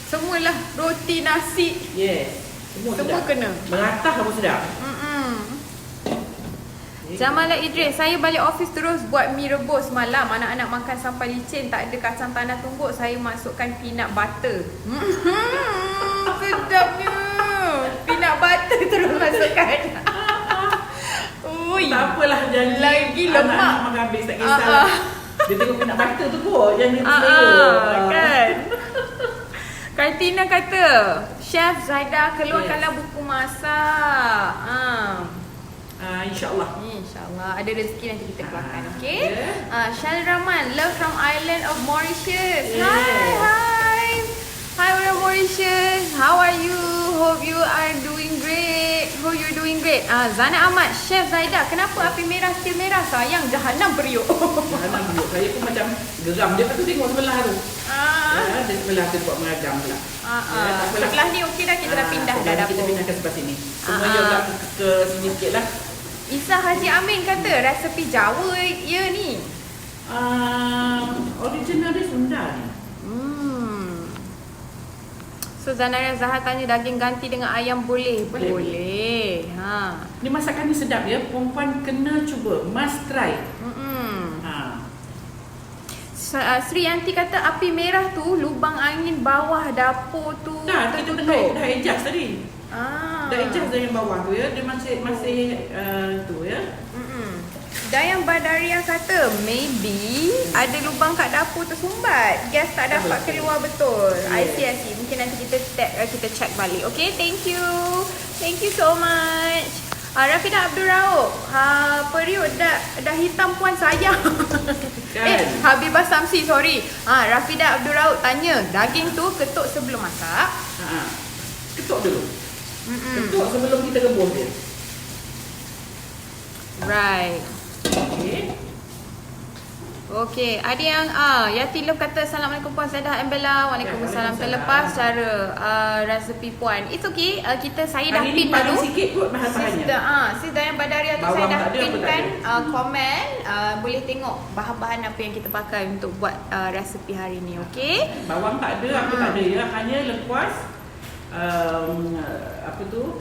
Semualah roti, nasi. Yes. Semua kena. Meratah pun sedap. Jamala Idris, saya balik office terus buat mi rebus malam. Anak-anak makan sampai licin, tak ada kacang tanah tumbuk. Saya masukkan peanut butter. Sedapnya. Peanut butter terus masukkan. Tak apalah, jadi lagi lemak. Anak-anak makan habis tak kisah. Dia tengok peanut butter tu kot yang dia selera. Kan? Kartina kata, Chef Zaidah keluarkanlah buku masak. InsyaAllah. InsyaAllah. Ada rezeki nanti kita keluarkan. Okay? Syal Rahman, love from island of Mauritius. Hi. Hi from Mauritius. How are you? Hope you are doing great. Hope you're doing great. Zana Ahmad, Chef Zaidah, kenapa api merah still merah? Sayang, jahanam periuk. Jahanam periuk. Saya pun macam geram. Dia patut tengok sebelah tu. Dia sebelah tu buat mengagam pula. Sebelah ni okey dah, kita dah pindah dah dapur. Kita pindahkan sebelah sini. Semua yang ke sini sikit lah. Isa Haji Amin kata, resepi Jawa ya ni. Original dia Sunda ni. So Zanaria Zahar tanya daging ganti dengan ayam boleh? Boleh. Boleh. Ni masakan ni sedap ya. Perempuan kena cuba. Must try. Sri Yanti kata api merah tu lubang angin bawah dapur tu Dah, kita tertutup. dah adjust tadi. Dah adjust dah yang bawah tu ya. Dia masih tu ya. Dayang Badaria kata maybe ada lubang kat dapur tersumbat. Gas tak dapat keluar betul. I see. Mungkin nanti kita check balik. Okay, thank you. Thank you so much. Rafidah Abdul Rauf, periuk dah hitam puan sayang. Kan? Habibah Samsi, sorry. Rafidah Abdul Rauf tanya, daging tu ketuk sebelum masak? Ketuk dulu. Ketuk sebelum kita rebus dia. Right. Okay, ada yang Yati Love kata Assalamualaikum Puan Zaidah and Bella. Waalaikumsalam. Terlepas cara resepi Puan. It's okay. Saya dah pin dulu. Sikit kot bahan-bahannya. Sis Dayang Badaria tu saya dah pinkan komen. Boleh tengok bahan-bahan apa yang kita pakai untuk buat resepi hari ni. Okay. Bawang tak ada, apa tak ada ya. Hanya lekuas,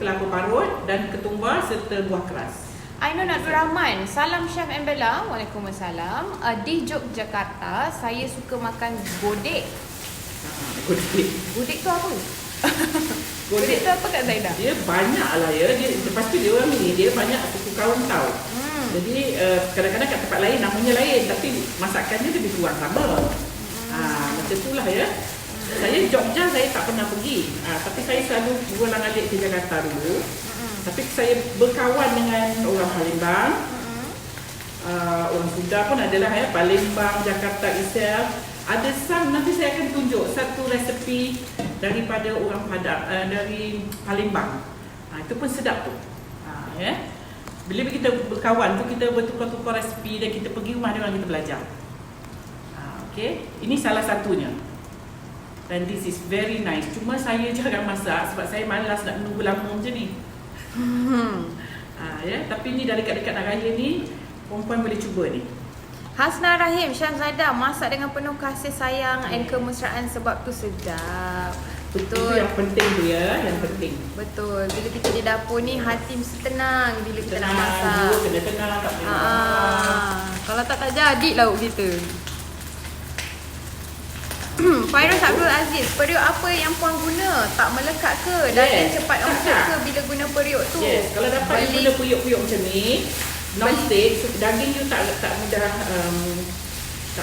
kelapa parut dan ketumbar serta buah keras. Ainun Abdul Rahman, salam Chef and Bella. Waalaikumsalam. Di Yogyakarta, saya suka makan godek. Godek tu apa? Godek tu apa Kak Zaidah? Dia banyak lah ya. Lepas tu dia orang ni, dia banyak suku kawan tahu. Jadi kadang-kadang kat tempat lain namanya lain, tapi masakannya lebih kurang sama. Macam itulah ya. Saya Jogja saya tak pernah pergi. Tapi saya selalu berulang-alik ke Jakarta dulu. Tapi saya berkawan dengan orang Palembang, orang Sunda pun adalah ya, Palembang, Jakarta itself. Ada nanti saya akan tunjuk satu resepi daripada orang Padang, dari Palembang. Itu pun sedap tu. Ya. Bila kita berkawan tu kita bertukar-tukar resepi dan kita pergi rumah dia orang kita belajar. Okay, ini salah satunya. Dan this is very nice. Cuma saya jarang masak sebab saya malas nak menunggu lama macam ni. Ya, tapi ni dari dekat-dekat nak raya ni perempuan boleh cuba ni. Hasna Rahim, Chef Zaidah masak dengan penuh kasih sayang and kemesraan sebab tu sedap. Betul. Itu yang penting tu ya, yang penting. Betul. Bila kita di dapur ni hati mesti tenang bila kita nak masak. Dua kena tenang tak boleh. Kalau tak jadi lauk kita. Fairuz Abdul Aziz, periuk apa yang puan guna? Tak melekat ke? Daging cepat empuk ke bila guna periuk tu? Yes, kalau dapat yang guna periuk-periuk macam ni, non-stick, daging tu tak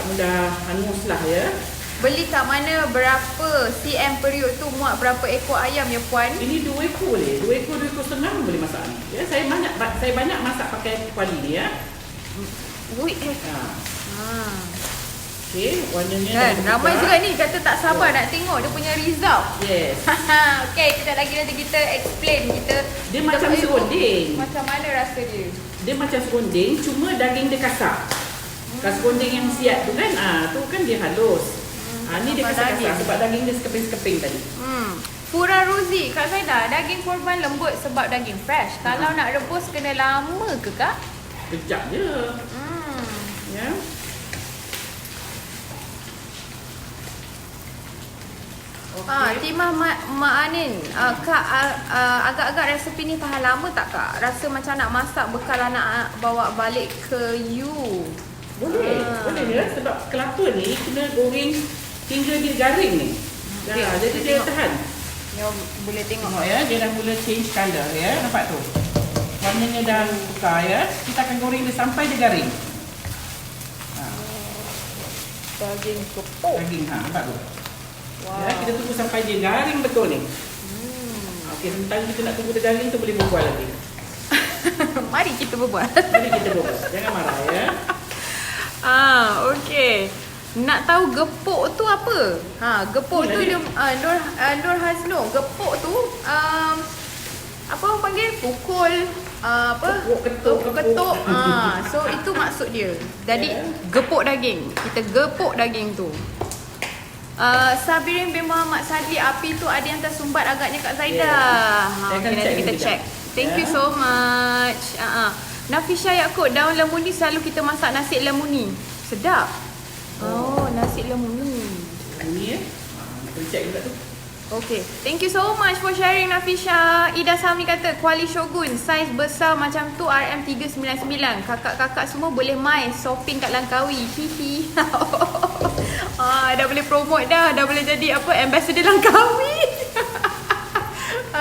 mudah hangus lah ya. Beli kat mana, berapa cm periuk tu, muat berapa ekor ayam ya puan? Ini 2 ekor boleh, 2 ekor setengah pun boleh masak ni. Ya, saya banyak masak pakai kuali ni ya. Okay, warnanya kan, ramai juga ni kata tak sabar nak tengok dia punya result. Yes. Okay, kita nanti kita explain dia macam serunding. Macam mana rasa dia? Dia macam serunding, cuma daging dia kasar. Kalau serunding yang siap tu kan, tu kan dia halus. Ni dia kasar-kasar sebab daging dia sekeping-sekeping tadi. Pura Ruzi, Kak Zaidah, daging korban lembut sebab daging fresh. Kalau nak rebus kena lama ke Kak? Kejap je. Ya. Timah Mak Anin, Kak, agak-agak resepi ni tahan lama tak Kak? Rasa macam nak masak bekal anak bawa balik ke you. Boleh ya, sebab kelapa ni kena goreng hingga dia garing ni. Jadi dia tahan. Ya, boleh tengok ya, dia dah mula change colour ya, nampak tu. Warnanya dah tukar ya. Kita akan goreng dia sampai dia garing. Daging kepuk. Nampak tu. Ya, kita tunggu sampai dia garing betul ni. Okey, sementara kita nak tunggu dia garing tu boleh berbual lagi. Mari kita berbual. Jangan marah ya. Okey. Nak tahu gepuk tu apa? Gepuk tu dia Nur Hasno. Gepuk tu apa orang panggil? Pukul ketuk. So itu maksud dia. Jadi gepuk daging. Kita gepuk daging tu. Sabirin bin Muhammad Sadli, api tu ada yang tersumbat agaknya Kak Zaidah. Nanti kita check. Thank you so much. Nafisha Yaakob, daun lemuni selalu kita masak nasi lemuni. Sedap. Nasi lemuni. Ini ya. Kita check juga tu. Okay, thank you so much for sharing Nafisha. Ida Sami kata Kuali Shogun saiz besar macam tu RM399. Kakak-kakak semua boleh mai shopping kat Langkawi. Hihi. Dah boleh promote dah boleh jadi apa, ambassador Langkawi.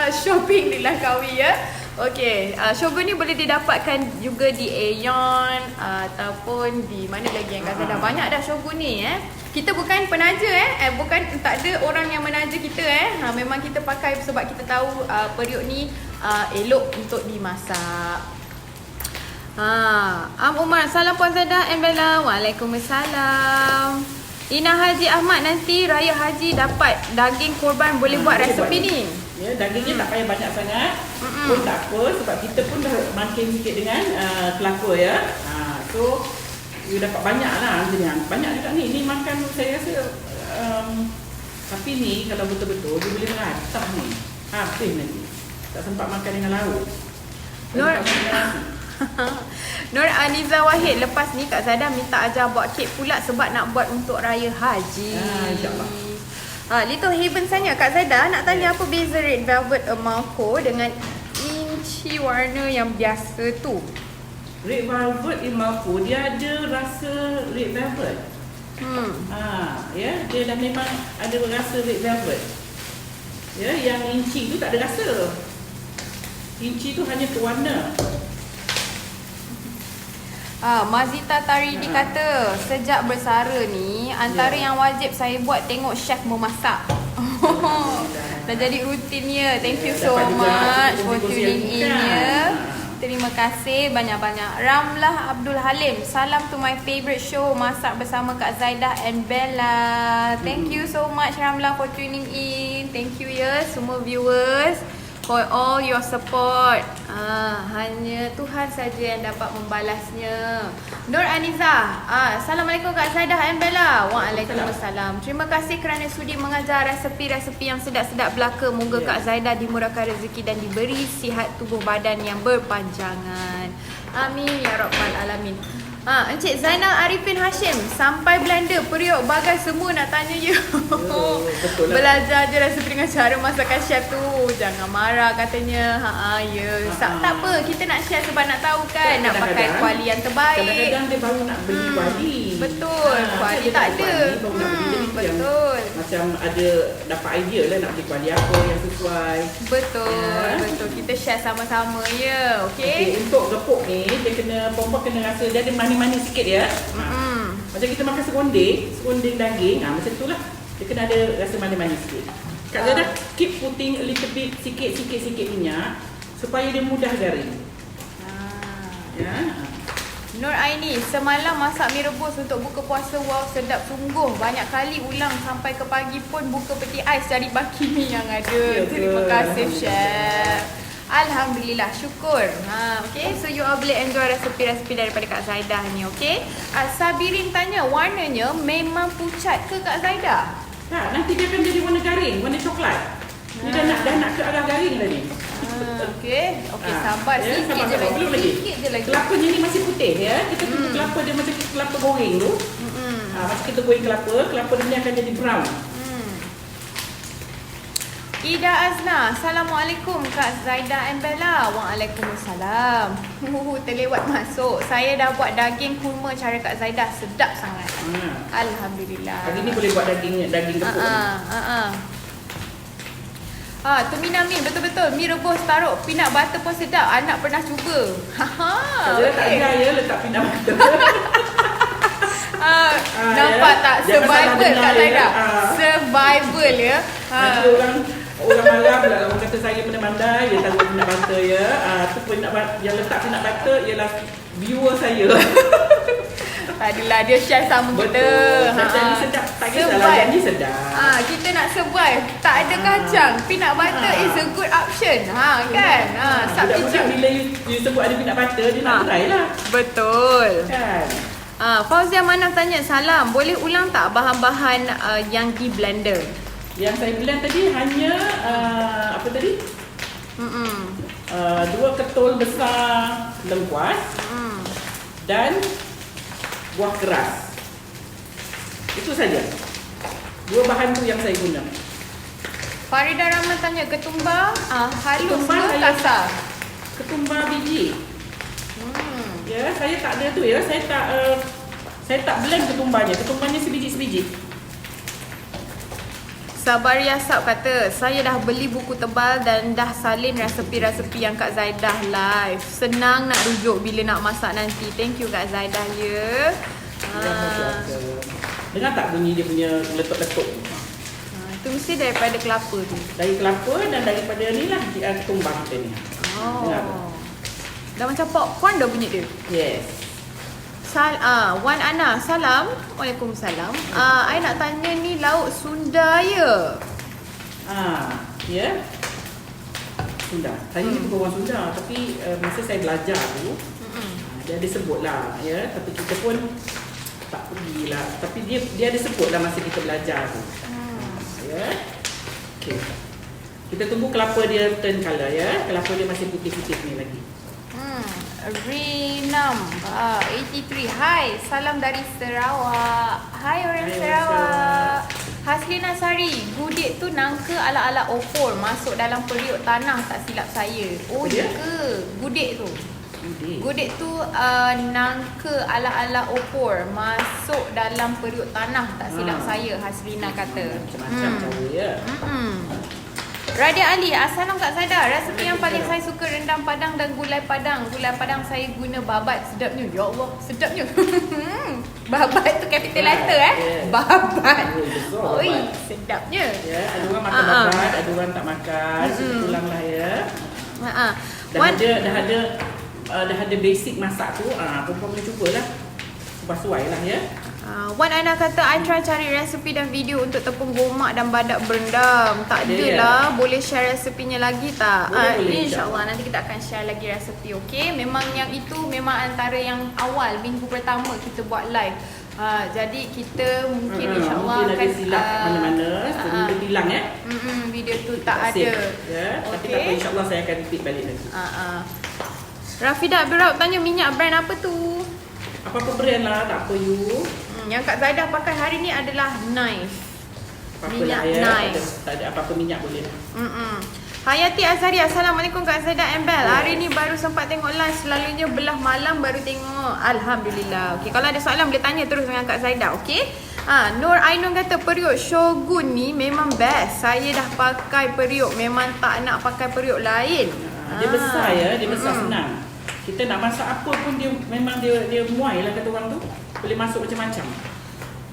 Shopping di Langkawi ya. Okay, Shogun ni boleh didapatkan juga di Aeon ataupun di mana lagi yang Kak Zaida. Banyak dah Shogun ni Kita bukan penaja bukan, tak ada orang yang menaja kita memang kita pakai sebab kita tahu periuk ni elok untuk dimasak. Umar, salam Puan Zaida and Bella. Waalaikumsalam. Ina Haji Ahmad, nanti Raya Haji dapat daging korban boleh buat resepi ni. Ya, dagingnya tak payah banyak sangat pun tak apa, sebab kita pun dah makin sikit dengan kelapa ya. So you dapat banyak lah macam banyak juga ni. Ni makan saya rasa tapi ni kalau betul-betul dia boleh meratah ni. Habis nanti tak sempat makan dengan lauk. Nur Aniza Wahid, lepas ni Kak Zaida minta ajar buat kek pula sebab nak buat untuk Raya Haji. InsyaAllah. Little Haven tanya, Kak Zaida nak tanya apa beza red velvet Amalco dengan inci warna yang biasa tu? Red velvet Amalco dia ada rasa red velvet. Ya, dia dah memang ada rasa red velvet. Ya, yang inci tu tak ada rasa. Inci tu hanya pewarna. Mazita Taridi kata, sejak bersara ni antara yang wajib saya buat tengok chef memasak. Dah jadi rutinnya. Thank you so much for tuning in ya. Terima kasih banyak-banyak. Ramlah Abdul Halim, salam to my favorite show, Masak Bersama Kak Zaida and Bella. Thank you so much Ramlah for tuning in. Thank you ya semua viewers for all your support. Hanya Tuhan saja yang dapat membalasnya. Nur Aniza, Assalamualaikum Kak Zaida and Bella. Waalaikumsalam. Terima kasih kerana sudi mengajar resepi-resepi yang sedap-sedap belaka. Moga Kak Zaida dimurahkan rezeki dan diberi sihat tubuh badan yang berpanjangan. Amin ya rabbal alamin. Encik Zainal Arifin Hashim, sampai Belanda, periuk, bagai semua nak tanya you. Betul lah. Belajar je resepi dengan cara masakan chef tu. Jangan marah katanya. Tak apa, kita nak share sebab nak tahu kan. Nak pakai kuali yang terbaik. Kadang-kadang dia baru nak beli kuali. Betul, kuali tak ada. Betul. Macam ada dapat idea lah nak beli kuali apa yang sesuai. Betul. Kita share sama-sama ya. Okay. Untuk gepuk ni, dia kena, perempuan kena rasa dia ada manis-manis sikit ya. Macam kita makan sekonding daging, macam tu lah. Dia kena ada rasa manis-manis sikit. Kak Zaida keep putting a little bit, sikit minyak supaya dia mudah garing. Ya. Nur Aini, semalam masak mie rebus untuk buka puasa. Wow, sedap sungguh. Banyak kali ulang sampai ke pagi pun buka peti ais cari baki mie yang ada. Terima kasih chef. Alhamdulillah, syukur. Okay, so you all boleh enjoy resepi-resepi daripada Kak Zaida ni, okay? Sabirin tanya, warnanya memang pucat ke Kak Zaida? Tak, nanti dia akan jadi warna garing, warna coklat. Ni dah nak ke arah garing dah ni. Okay, sabar ya, sikit je lagi. Sikit je lagi. Kelapanya ni masih putih ya. Kita tunggu kelapa dia macam kelapa goreng tu. Macam kita goreng kelapa dia ni akan jadi brown. Ida Azna, Assalamualaikum Kak Zaida and Bella. Waalaikumsalam. Terlewat masuk. Saya dah buat daging kurma cara Kak Zaida, sedap sangat. Alhamdulillah. Hari ni boleh buat daging gepuk. Tumina Min, betul-betul mie rebus taruh peanut butter pun sedap. Anak pernah cuba. Dia tak ajar ya letak peanut butter. Nampak tak? Survival Kak Zaida. Survival ya. Nanti orang marah pula orang kata saya pandai-pandai dia taruh peanut butter ya. Tu yang letak peanut butter ialah viewer saya. Adalah dia share sama kita. Jadi sedap. Tak kisahlah jadi sedap. Kita nak survive. Tak ada kacang. Peanut butter is a good option. Kan? Budak-budak bila you sebut ada peanut butter dia nak try lah. Betul. Kan? Fauzia Manaf tanya, salam, boleh ulang tak bahan-bahan yang di blender? Yang saya blend tadi hanya apa tadi? 2 ketul besar lengkuas dan buah keras. Itu saja. 2 bahan tu yang saya guna. Farida Rahman tanya ketumbar halus Ketumbar ke halus. kasar? Ketumbar biji. Ya, saya tak ada tu ya. Saya tak blend ketumbarnya. Ketumbarnya sebiji-sebiji. Sabar Yasab kata, saya dah beli buku tebal dan dah salin resepi-resepi yang Kak Zaidah live. Senang nak rujuk bila nak masak nanti. Thank you Kak Zaidah ya. Dengar tak bunyi dia punya letup-letup? Itu mesti daripada kelapa tu. Dari kelapa dan daripada ni lah ketumbar kita ni. Dengar tak? Dah macam popcorn dah bunyi dia. Yes. Wan Ana, salam. Waalaikumsalam. I nak tanya ni lauk Sunda ya? Ya. Sunda. Tadi ni bukan orang Sunda, tapi masa saya belajar tu, dia ada sebut lah ya, tapi kita pun tak pergilah. Tapi dia ada sebut lah masa kita belajar tu. Ya. Okey. Kita tunggu kelapa dia turn colour ya. Kelapa dia masih putih-putih ni lagi. Rinam 83. Hai, salam dari Sarawak. Hai orang Sarawak. Haslina Sari, gudit tu nangka ala-ala opor masuk dalam periuk tanah tak silap saya. Oh ya ke? Gudit tu. Gudit tu nangka ala-ala opor masuk dalam periuk tanah tak silap saya, Haslina kata. Macam-macam cara ya. Radia Ali, Assalam Kak Zaidah. Resepi yang paling saya suka rendang padang dan gulai padang. Gulai padang saya guna babat. Sedapnya. Ya Allah, sedapnya. Babat tu capital letter Babat. Oi, sedapnya. Ya, ada orang makan babat, ada orang tak makan. Tulang lah ya. Dah ada basic masak tu. Perempuan boleh cubalah. Basuai lah ya. Wan Ana kata, I try cari resepi dan video untuk tepung gomak dan badak berendam. Tak ada lah. Boleh share resepinya lagi tak? Boleh, InsyaAllah nanti kita akan share lagi resepi, okay? Memang yang itu memang antara yang awal, minggu pertama kita buat live. Jadi kita mungkin insyaAllah mungkin akan ada silap mana-mana. Dia bilang ya. Video tu tak ada. Ya, tapi tak apa, insyaAllah saya akan repeat balik lagi. Rafida Abdul Raub tanya minyak brand apa tu? Apa-apa brand lah, tak apa you. Yang Kak Zaidah pakai hari ni adalah Knife. Minyak ya, Knife. tak ada apa-apa minyak boleh lah. Hayati Azhari, Assalamualaikum Kak Zaidah Embel. Hari ni baru sempat tengok live. Selalunya belah malam baru tengok. Alhamdulillah. Okey, kalau ada soalan boleh tanya terus dengan Kak Zaidah, okey? Nur Ainun kata periuk Shogun ni memang best. Saya dah pakai periuk, memang tak nak pakai periuk lain. Dia besar ya, dia besar senang. Kita nak masak apa pun dia memang dia muai lah kata orang tu. Boleh masuk macam-macam.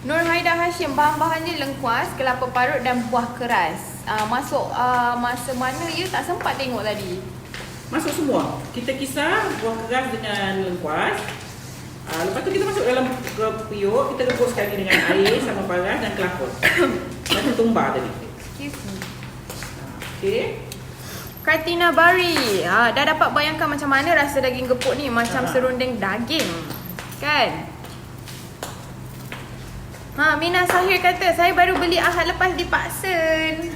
Nur Haida Hashim, bahan-bahannya lengkuas, kelapa parut dan buah keras. Masuk masa mana ya? Tak sempat tengok tadi. Masuk semua. Kita kisar buah keras dengan lengkuas. Lepas tu kita masuk dalam periuk, kita rebus sekali dengan air sama paras dan kelapa. Dan tumbar tadi. Excuse me. Okey. Kartina Bari, dah dapat bayangkan macam mana rasa daging gepuk ni, macam serunding daging, kan? Mina Sahir kata, saya baru beli Ahad lepas di Paksen.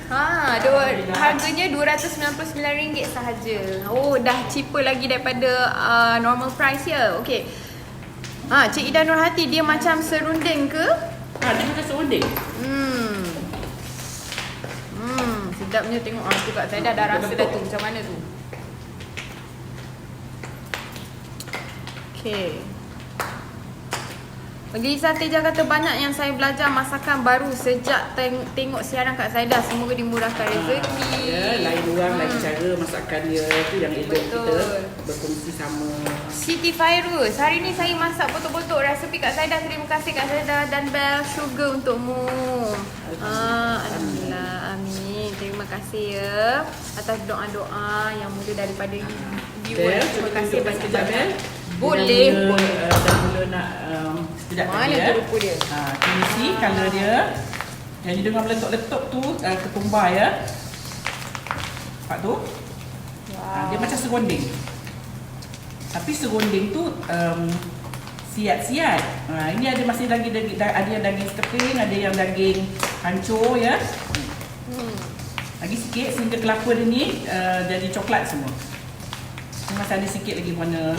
Harganya RM299 sahaja. Oh, dah cheaper lagi daripada normal price ya. Okey. Cik Ida Nurhati, dia macam serunding ke? Dia macam serunding. Sedapnya tengok tu Kak Zaidah dah rasa dah tu macam mana tu. Okey. Lisa Teja kata banyak yang saya belajar masakan baru sejak tengok siaran Kak Zaidah. Semoga dimurahkan rezeki. Ya, lain orang lain cara masakan dia tu yang elok kita berkongsi sama. Siti Fairuz, hari ni saya masak botok-botok resepi Kak Zaidah. Terima kasih Kak Zaidah dan Bel Sugar untukmu. Alhamdulillah, amin. Terima kasih ya atas doa-doa yang mulia daripada viewer. Terima kasih banyak-banyak. Boleh. Dah mula nak sekejap mana lagi ya. rupa dia? Kini color dia. Yang dia dengar meletup-letup tu ketumbar ya. Nampak tu? Dia macam serunding. Tapi serunding tu siat-siat. Ini ada masih lagi ada yang daging stepping, ada yang daging hancur ya. Lagi sikit sehingga kelapa dia ni jadi coklat semua. Ini masih ada sikit lagi warna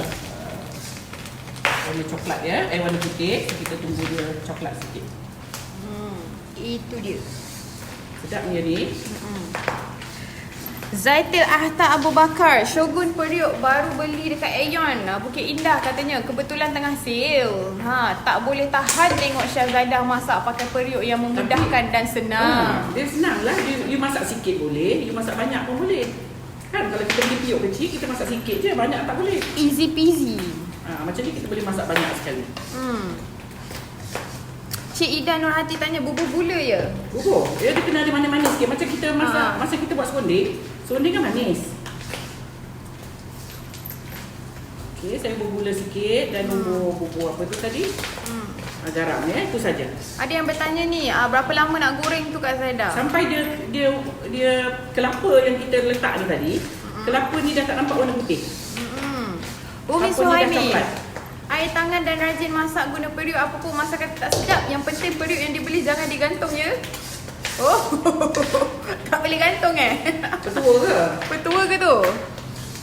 coklat ya, warna putih. Kita tunggu dia coklat sikit. Itu dia. Sedapnya ni. Zaitil Ahta Abu Bakar, Shogun periuk baru beli dekat Aeon, Bukit Indah katanya. Kebetulan tengah sale. Tak boleh tahan tengok Syahzadah masak pakai periuk yang memudahkan dan senang. Dia senang lah. You masak sikit boleh, you masak banyak pun boleh. Kan kalau kita beli periuk kecil, kita masak sikit je, banyak tak boleh. Easy peasy. Macam ni kita boleh masak banyak sekali. Cik Ida Nurhati tanya, bubur gula ya? Bubur. Dia kena ada manis-manis sikit. Macam kita masak, masa kita buat serunding. Serunding kan manis. Okey, saya bergula sikit dan bubur apa tu tadi? Garam ya, itu saja. Ada yang bertanya ni, berapa lama nak goreng tu Kak Zaidah? Sampai dia kelapa yang kita letak ni tadi, kelapa ni dah tak nampak warna putih. Umi Kelapa ni dah Suhaimi, coklat. air tangan dan rajin masak guna periuk. Apa pun masakan tak sedap, yang penting periuk yang dibeli jangan digantung ya. Oh, tak boleh gantung Petua ke? Petua ke tu?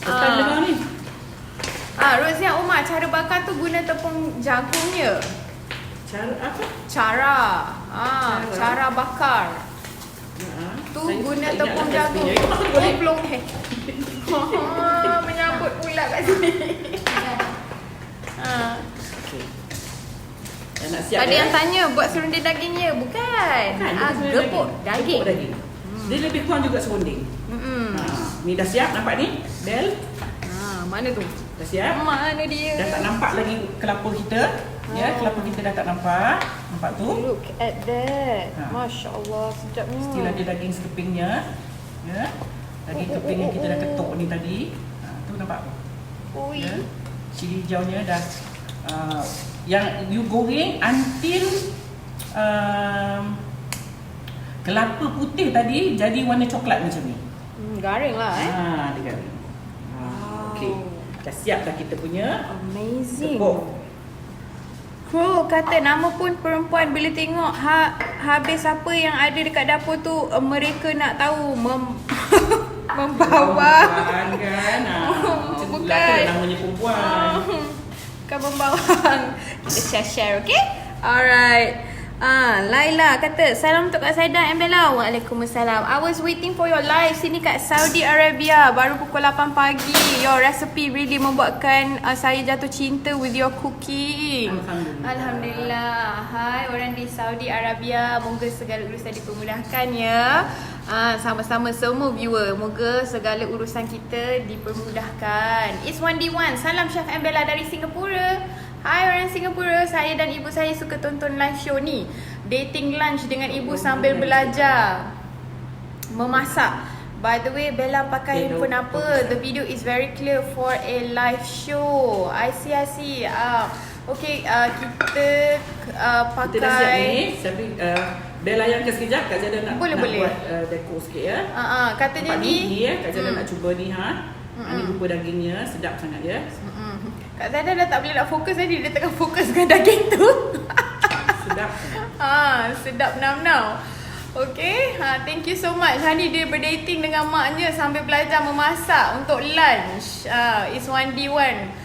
Petan dengar ni. Rozia Umar, cara bakar tu guna tepung jagung ya? Cara apa? Cara bakar. Tu guna tepung jagung. Belum menyambut pula kat sini. Nak siap Ada yang tanya buat serunding daging ya? Bukan. Gepuk daging. Dia lebih kurang juga serunding. Ni dah siap, nampak ni? Bel. Mana tu? Dah siap. Mana dia? Dah tak nampak lagi kelapa kita. Ya, kelapa kita dah tak nampak. Nampak tu? Look at that. Masya Allah, sedapnya. Mestilah dia daging sekepingnya. Ya. Daging keping yang kita dah ketuk ni tadi. Tu nampak? Ui. Ya. Cili hijaunya dah yang you goreng until kelapa putih tadi jadi warna coklat macam ni. Garing lah Dia garing. Okey. Dah siap dah kita punya. Amazing. Tepung. Crow kata nama pun perempuan bila tengok habis apa yang ada dekat dapur tu, mereka nak tahu membawang kan. Bukan. Namanya perempuan. Bukan membawang. Kita share, okay? Alright. Laila kata, salam untuk Kak Zaidah and Bella. Waalaikumsalam. I was waiting for your live sini kat Saudi Arabia. Baru pukul 8 pagi. Your recipe really membuatkan saya jatuh cinta with your cooking. Alhamdulillah. Hai orang di Saudi Arabia. Moga segala urusan dipermudahkan ya. Sama-sama semua viewer. Moga segala urusan kita dipermudahkan. It's 1D1. Salam Chef and Bella dari Singapura. Hai orang Singapura, saya dan ibu saya suka tonton live show ni. Dating lunch dengan ibu sambil belajar memasak. By the way, Bella pakai handphone apa? The video is very clear for a live show. I see. Okay, kita pakai. Kita dah siap ni. Bella yang sekejap, Kak Zaidah nak boleh. buat dekor sikit ya. Katanya ni ya, Kak Zaidah nak cuba ni Ini bubur dagingnya, sedap sangat ya. Kak Zaidah dah tak boleh nak fokus tadi. Dia tengah fokus dengan daging tu. Sedap. Sedap now. Okay, thank you so much. Hari dia berdating dengan maknya sambil belajar memasak untuk lunch. It's 1D1.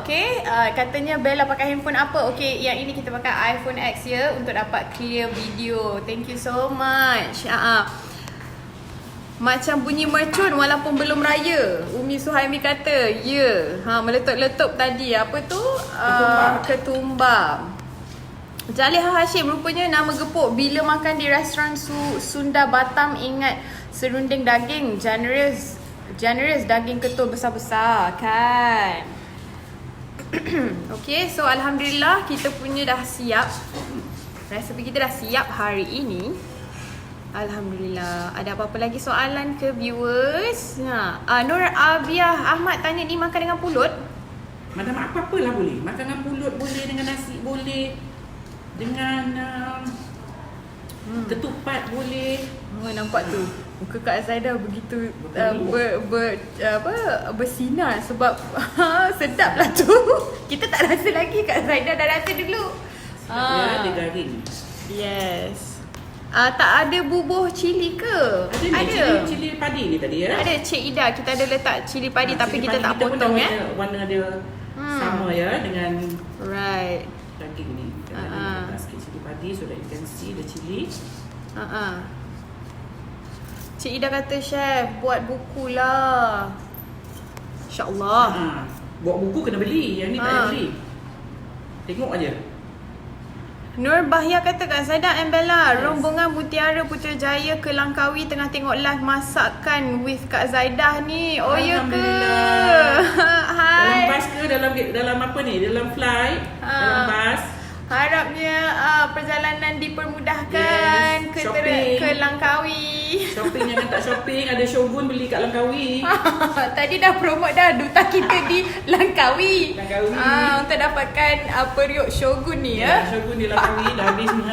Okay, katanya Bella pakai handphone apa? Okay, yang ini kita pakai iPhone X ya, untuk dapat clear video. Thank you so much. Macam bunyi mercun walaupun belum raya. Umi Suhaimi kata, ya. Meletup-letup tadi. Apa tu? Ketumbar. Jalih Hashim, rupanya nama gepuk. Bila makan di restoran Sunda Batam, ingat serunding daging. Generous daging ketul besar-besar. Kan? Okay, so Alhamdulillah kita punya dah siap. Resepi kita dah siap hari ini. Alhamdulillah. Ada apa-apa lagi soalan ke viewers? Nur Abiah Ahmad tanya ni makan dengan pulut? Macam apa-apa lah boleh. Makan dengan pulut boleh, dengan nasi boleh, dengan ketupat boleh. Nampak tu. Muka Kak Zaidah begitu bersinar sebab sedap lah tu. Kita tak rasa lagi, Kak Zaidah dah rasa dulu. Dia garing. Yes. Tak ada bubuh cili ke? Ada. Cili padi ni tadi ya. Ada Cik Ida, kita ada letak cili padi tapi cili kita padi tak potong warna dia sama ya dengan daging ni. Kita letak sikit cili padi so that you can see the chili. Cik Ida kata, chef, buat buku lah. InsyaAllah. Buat buku kena beli. Yang ni tak payah beli. Tengok aja. Nur Bahya kata, Kak Zaidah and Bella, rombongan Mutiara Putrajaya ke Langkawi tengah tengok live masakan with Kak Zaidah ni. Oh ya ke? Hai. Dalam bas ke? Dalam apa ni? Dalam flight? Dalam bas? Harapnya perjalanan dipermudahkan ke Langkawi. Shopping jangan tak shopping. Ada Shogun beli kat Langkawi. Tadi dah promote dah duta kita di Langkawi. Untuk dapatkan periuk Shogun ni ya. Shogun di Langkawi dah habis ni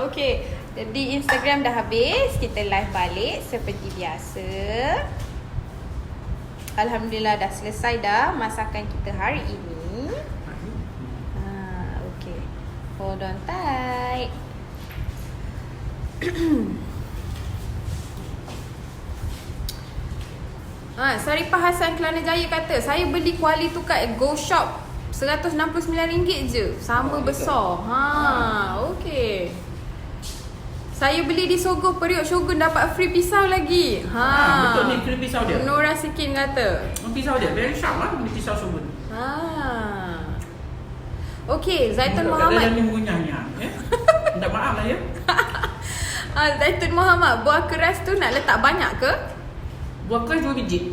okey. Jadi Instagram dah habis, kita live balik seperti biasa. Alhamdulillah dah selesai dah masakan kita hari ini. Hold on tight. Saripah Hassan Kelana Jaya kata, saya beli kuali tu kat Go Shop RM169 je. Sama besar. Okey. Saya beli di Sogo Periuk Shogun dapat free pisau lagi. Betul ni free pisau dia. Nora Sikin kata. Pisau dia very sharp lah beli pisau Shogun. Okey, Zaitun Muhammad. Ada yang mengunyahnya. Minta maaf lah ya. Zaitun Muhammad, buah keras tu nak letak banyak ke? Buah keras 2 biji.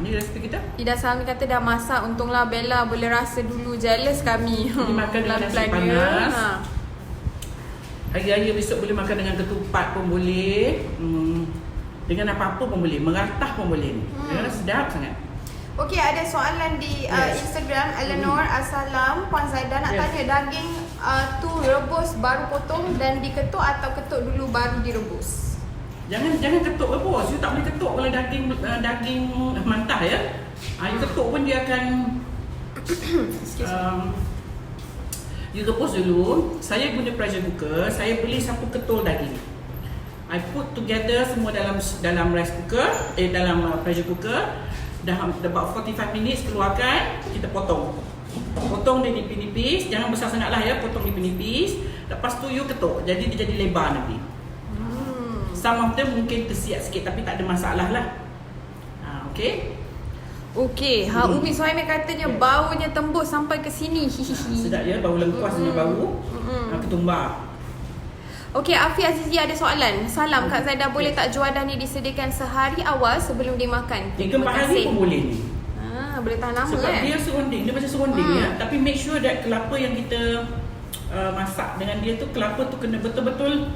Ni resipi kita. Ida Salmi kata dah masak. Untunglah Bella boleh rasa dulu. Jealous kami. Boleh makan dengan nasi panas. Hari-hari besok boleh makan dengan ketupat pun boleh. Dengan apa-apa pun boleh. Meratah pun boleh. Sedap sangat. Okey, ada soalan di Instagram Eleanor Assalam. Puan Zaidah nak tanya, daging tu rebus baru potong dan diketuk atau ketuk dulu baru direbus? Jangan ketuk rebus. You tak boleh ketuk kalau daging mentah ya. You ketuk pun dia akan you rebus dulu. Saya guna pressure cooker. Saya beli sapu ketul daging. I put together semua dalam rice cooker, dalam pressure cooker. Dah about 45 minutes keluarkan, kita potong. Potong dia nipis-nipis, jangan besar sangat lah ya, potong nipis-nipis. Lepas tu you ketuk, jadi dia jadi lebar nanti. Some of them mungkin tersiap sikit tapi tak ada masalah lah. Okay. Okey, Umi Suhaimi katanya baunya tembus sampai ke sini. Sedap ya, bau lengkuas dengan bau ketumbar. Okey, Afi Azizi ada soalan. Salam Kak Zaidah, boleh tak juadah ni disediakan sehari awal sebelum dimakan? 3-4 hari pun boleh ni. Boleh tahan lama sebab dia serunding, dia macam serunding ya. Tapi make sure that kelapa yang kita masak dengan dia tu, kelapa tu kena betul-betul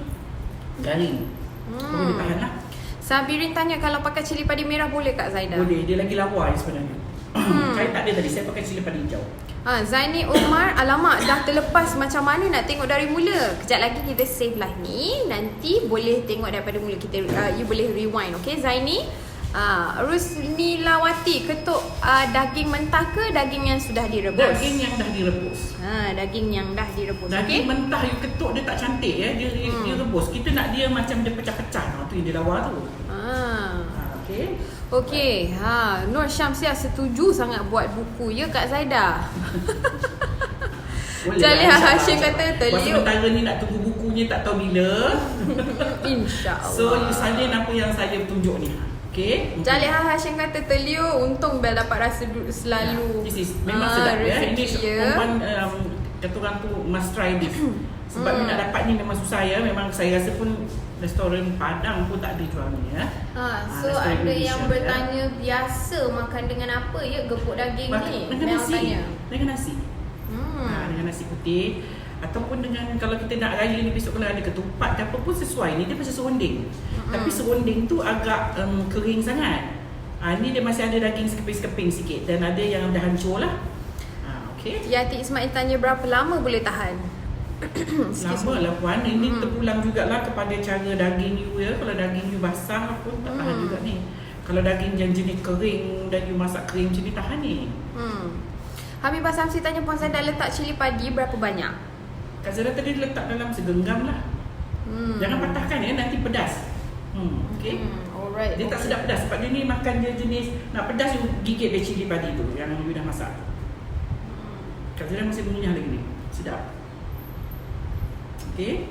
garing. Boleh tahan lah. Sabirin tanya, kalau pakai cili padi merah boleh Kak Zaidah? Boleh, dia lagi lawa sebenarnya. Saya tak ada tadi, saya pakai cili padi hijau. Zaini Umar, alamak dah terlepas macam mana nak tengok dari mula. Kejap lagi kita save live ni. Nanti boleh tengok daripada mula. Kita you boleh rewind. Okay Zaini. Rusnilawati, ketuk daging mentah ke daging yang sudah direbus? Daging yang dah direbus. Daging yang dah direbus. Daging mentah you ketuk dia tak cantik ya. Dia rebus. Kita nak dia macam dia pecah-pecah. Tu yang dia lawa tu. Okay. Okey, Nur Syamsiah setuju sangat buat buku ya Kak Zaidah. Jalihah Hashim kata terliuk. Sementara ni nak tunggu bukunya tak tahu bila. InsyaAllah. So you salin apa yang saya tunjuk ni. Okay. Jalihah Hashim kata terliuk. Untung Bel dapat rasa selalu. This is memang sedap ya. Ini perempuan kata orang tu must try this. Sebab ni nak dapat ni memang susah ya. Memang saya rasa pun restoran Padang pun tak ada jual ni ya. So ada yang bertanya biasa makan dengan apa ya gepuk daging ni? Dengan nasi. Dengan nasi. Dengan nasi putih ataupun dengan kalau kita nak raya ni besok kalau ada ketupat ke apa pun sesuai ni dia macam serunding. Tapi serunding tu agak kering sangat. Ni dia masih ada daging sekeping-sekeping sikit dan ada yang dah hancur lah. Okey. Yati Ismail tanya berapa lama boleh tahan? Lama lah puan. Ini terpulang jugalah kepada cara daging you ya. Kalau daging you basah pun tak tahan juga ni. Kalau daging yang jenis kering dan you masak kering macam ni tahan ni. Habibah Samsi tanya Puan Zaidah letak cili padi berapa banyak? Kak Zaidah tadi letak dalam segenggam lah. Jangan patahkan ya, nanti pedas. Okay. Alright. Dia tak sedap pedas sebab dia ni makan dia jenis nak pedas you gigit dia cili padi tu yang you dah masak. Kak Zaidah masih mengunyah lagi ni. Sedap. Okay.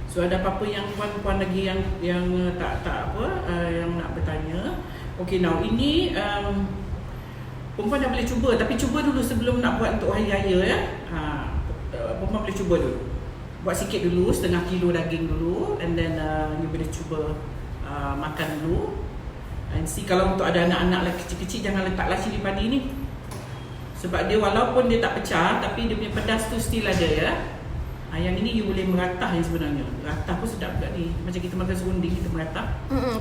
So ada apa-apa yang puan-puan lagi yang tak apa yang nak bertanya. Okay, now ini perempuan dah boleh cuba, tapi cuba dulu sebelum nak buat untuk hari raya ya. Perempuan boleh cuba dulu. Buat sikit dulu, setengah kilo daging dulu, and then you boleh cuba makan dulu. And see, kalau untuk ada anak-anak kecil-kecil, jangan letaklah cili padi ni. Sebab dia walaupun dia tak pecah, tapi dia punya pedas tu still ada ya. Yang ini you boleh meratah yang sebenarnya. Ratah pun sedap juga ni. Macam kita makan serunding, kita meratah.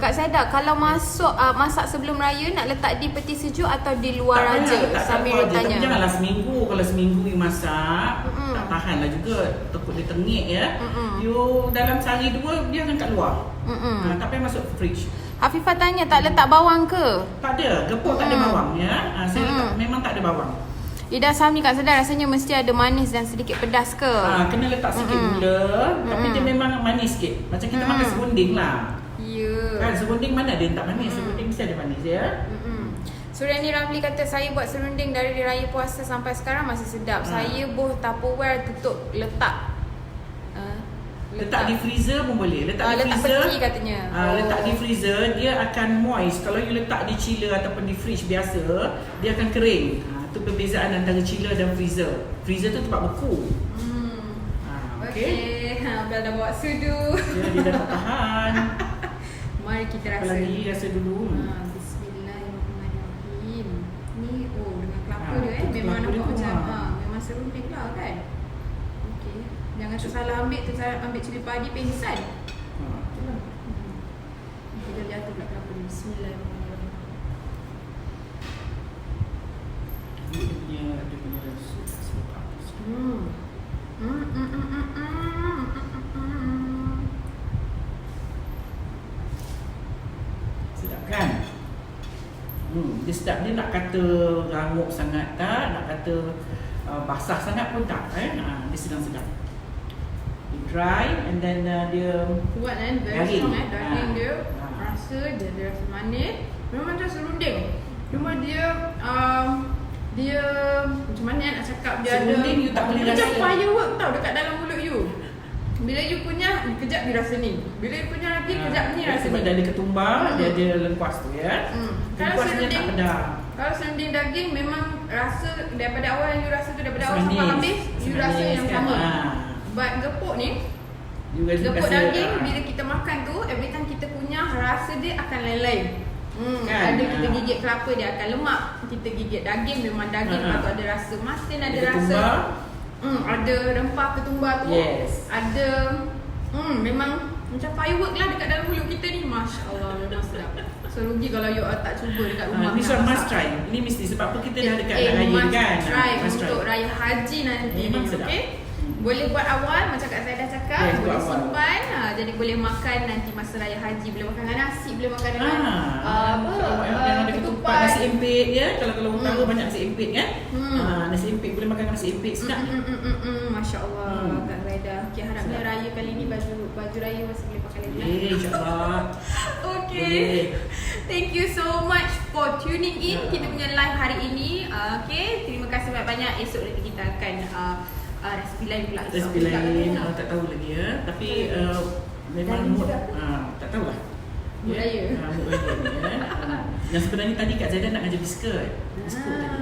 Kak Saida, kalau masak sebelum raya nak letak di peti sejuk atau di luar tak aja tak sambil apa tanya? Tapi janganlah seminggu. Kalau seminggu you masak, tak tahanlah juga. Takut dia tengik ya. You dalam sehari dua, dia akan kat luar. Tak payah masuk fridge. Hafifah tanya, tak letak bawang ke? Tak ada, gepuk tak ada bawang ya. Saya letak, memang tak ada bawang. Lidah Sam ni Kak Saida rasanya mesti ada manis dan sedikit pedas ke? Kena letak sikit gula, tapi dia memang manis sikit. Macam kita makan serunding lah. Ya. Kan serunding mana dia tak manis? Serunding mesti ada manis ya. Suryani Ramli kata saya buat serunding dari raya puasa sampai sekarang masih sedap. Saya boh Tupperware tutup letak. Letak di freezer pun boleh. Letak di letak freezer. peti katanya. Letak di freezer dia akan moist. Kalau you letak di chiller ataupun di fridge biasa, dia akan kering. Itu perbezaan antara chiller dan freezer. Freezer tu tempat beku. Okey. Bel dah bawa sudu. Dia dah tak tahan. Mari kita rasa. Apa lagi rasa dulu. Bismillahirrahmanirrahim. Ni dengan kelapa dia memang kelapa nampak dia macam memang serunding lah kan. Okey. Jangan tersalah ambil cili padi pingsan. Itulah. Kita jatuh pula kelapa dia. Bismillahirrahmanirrahim. Dia punya sedap kan? Dia sedap. Dia nak kata rangup sangat tak, nak kata basah sangat pun tak dia sedang-sedap. Dia dry and then dia kuat kan, very strong daging dia. Rasa dia rasa manis. Memang macam serunding. Cuma dia dia macam mana nak cakap, dia serunding you tak boleh rasa. Macam firework tau dekat dalam mulut you. Bila you kunyah, kejap you rasa ni. Bila you kunyah lagi, kejap ni rasa sebab ni. dia ada ketumbar, dia ada lengkuas tu ya. Lengkuasnya tak pedas. Kalau serunding daging memang rasa daripada awal yang you rasa tu, daripada awal sampai Semanis. habis you rasa yang kan? sama. But gepuk ni, You guys gepuk rasa, daging bila kita makan tu, every time kita kunyah rasa dia akan lain-lain. Kan? Ada kita gigit kelapa dia akan lemak. Kita gigit daging memang daging atau ada rasa masin, ada rasa ketumbar. Ada rempah ketumbar tu. Yes. Ada memang macam firework lah dekat dalam mulut kita ni. Masya Allah, memang sedap. So rugi kalau you tak cuba dekat rumah. This one must try. Ini mesti sebab apa kita dah dekat raya must kan. try untuk raya haji nanti. Memang sedap. Okay? Boleh buat awal macam Kak Zaidah cakap, Yes, boleh buat awal. simpan, jadi boleh makan nanti masa raya haji, boleh makan dengan nasi, boleh makan dengan yang ada ketupat, nasi empit ya. Kalau utara banyak nasi empit kan. Nasi empit boleh makan nasi empit sedap. Masya Allah, Kak Zaidah. Okay, harapnya raya kali ni baju raya masih boleh pakai lagi. InsyaAllah. Okay. Thank you so much for tuning in kita punya live hari ini. Okay, terima kasih banyak-banyak. Esok nanti kita akan resipi lain pula. Resipi lain tak tahu lagi ya. Tapi memang mood tak tahulah. Mood raya. Mood raya ni ya. Yang sebenarnya tadi Kak Zaidah nak ajar biskut. Biskut tadi.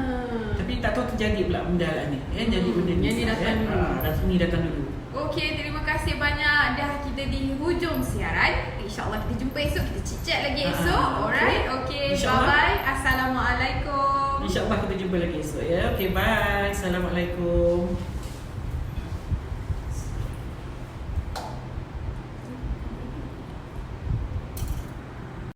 Tapi tak tahu terjadi pula benda lah ni. Jadi benda ni. Yang ni datang dulu. Ni datang dulu. Okay, terima kasih banyak. Dah kita di hujung siaran. InsyaAllah kita jumpa esok. Kita chit-chat lagi esok. Alright. Okay, bye-bye. Assalamualaikum. InsyaAllah kita jumpa lagi esok ya. Okay, bye. Assalamualaikum.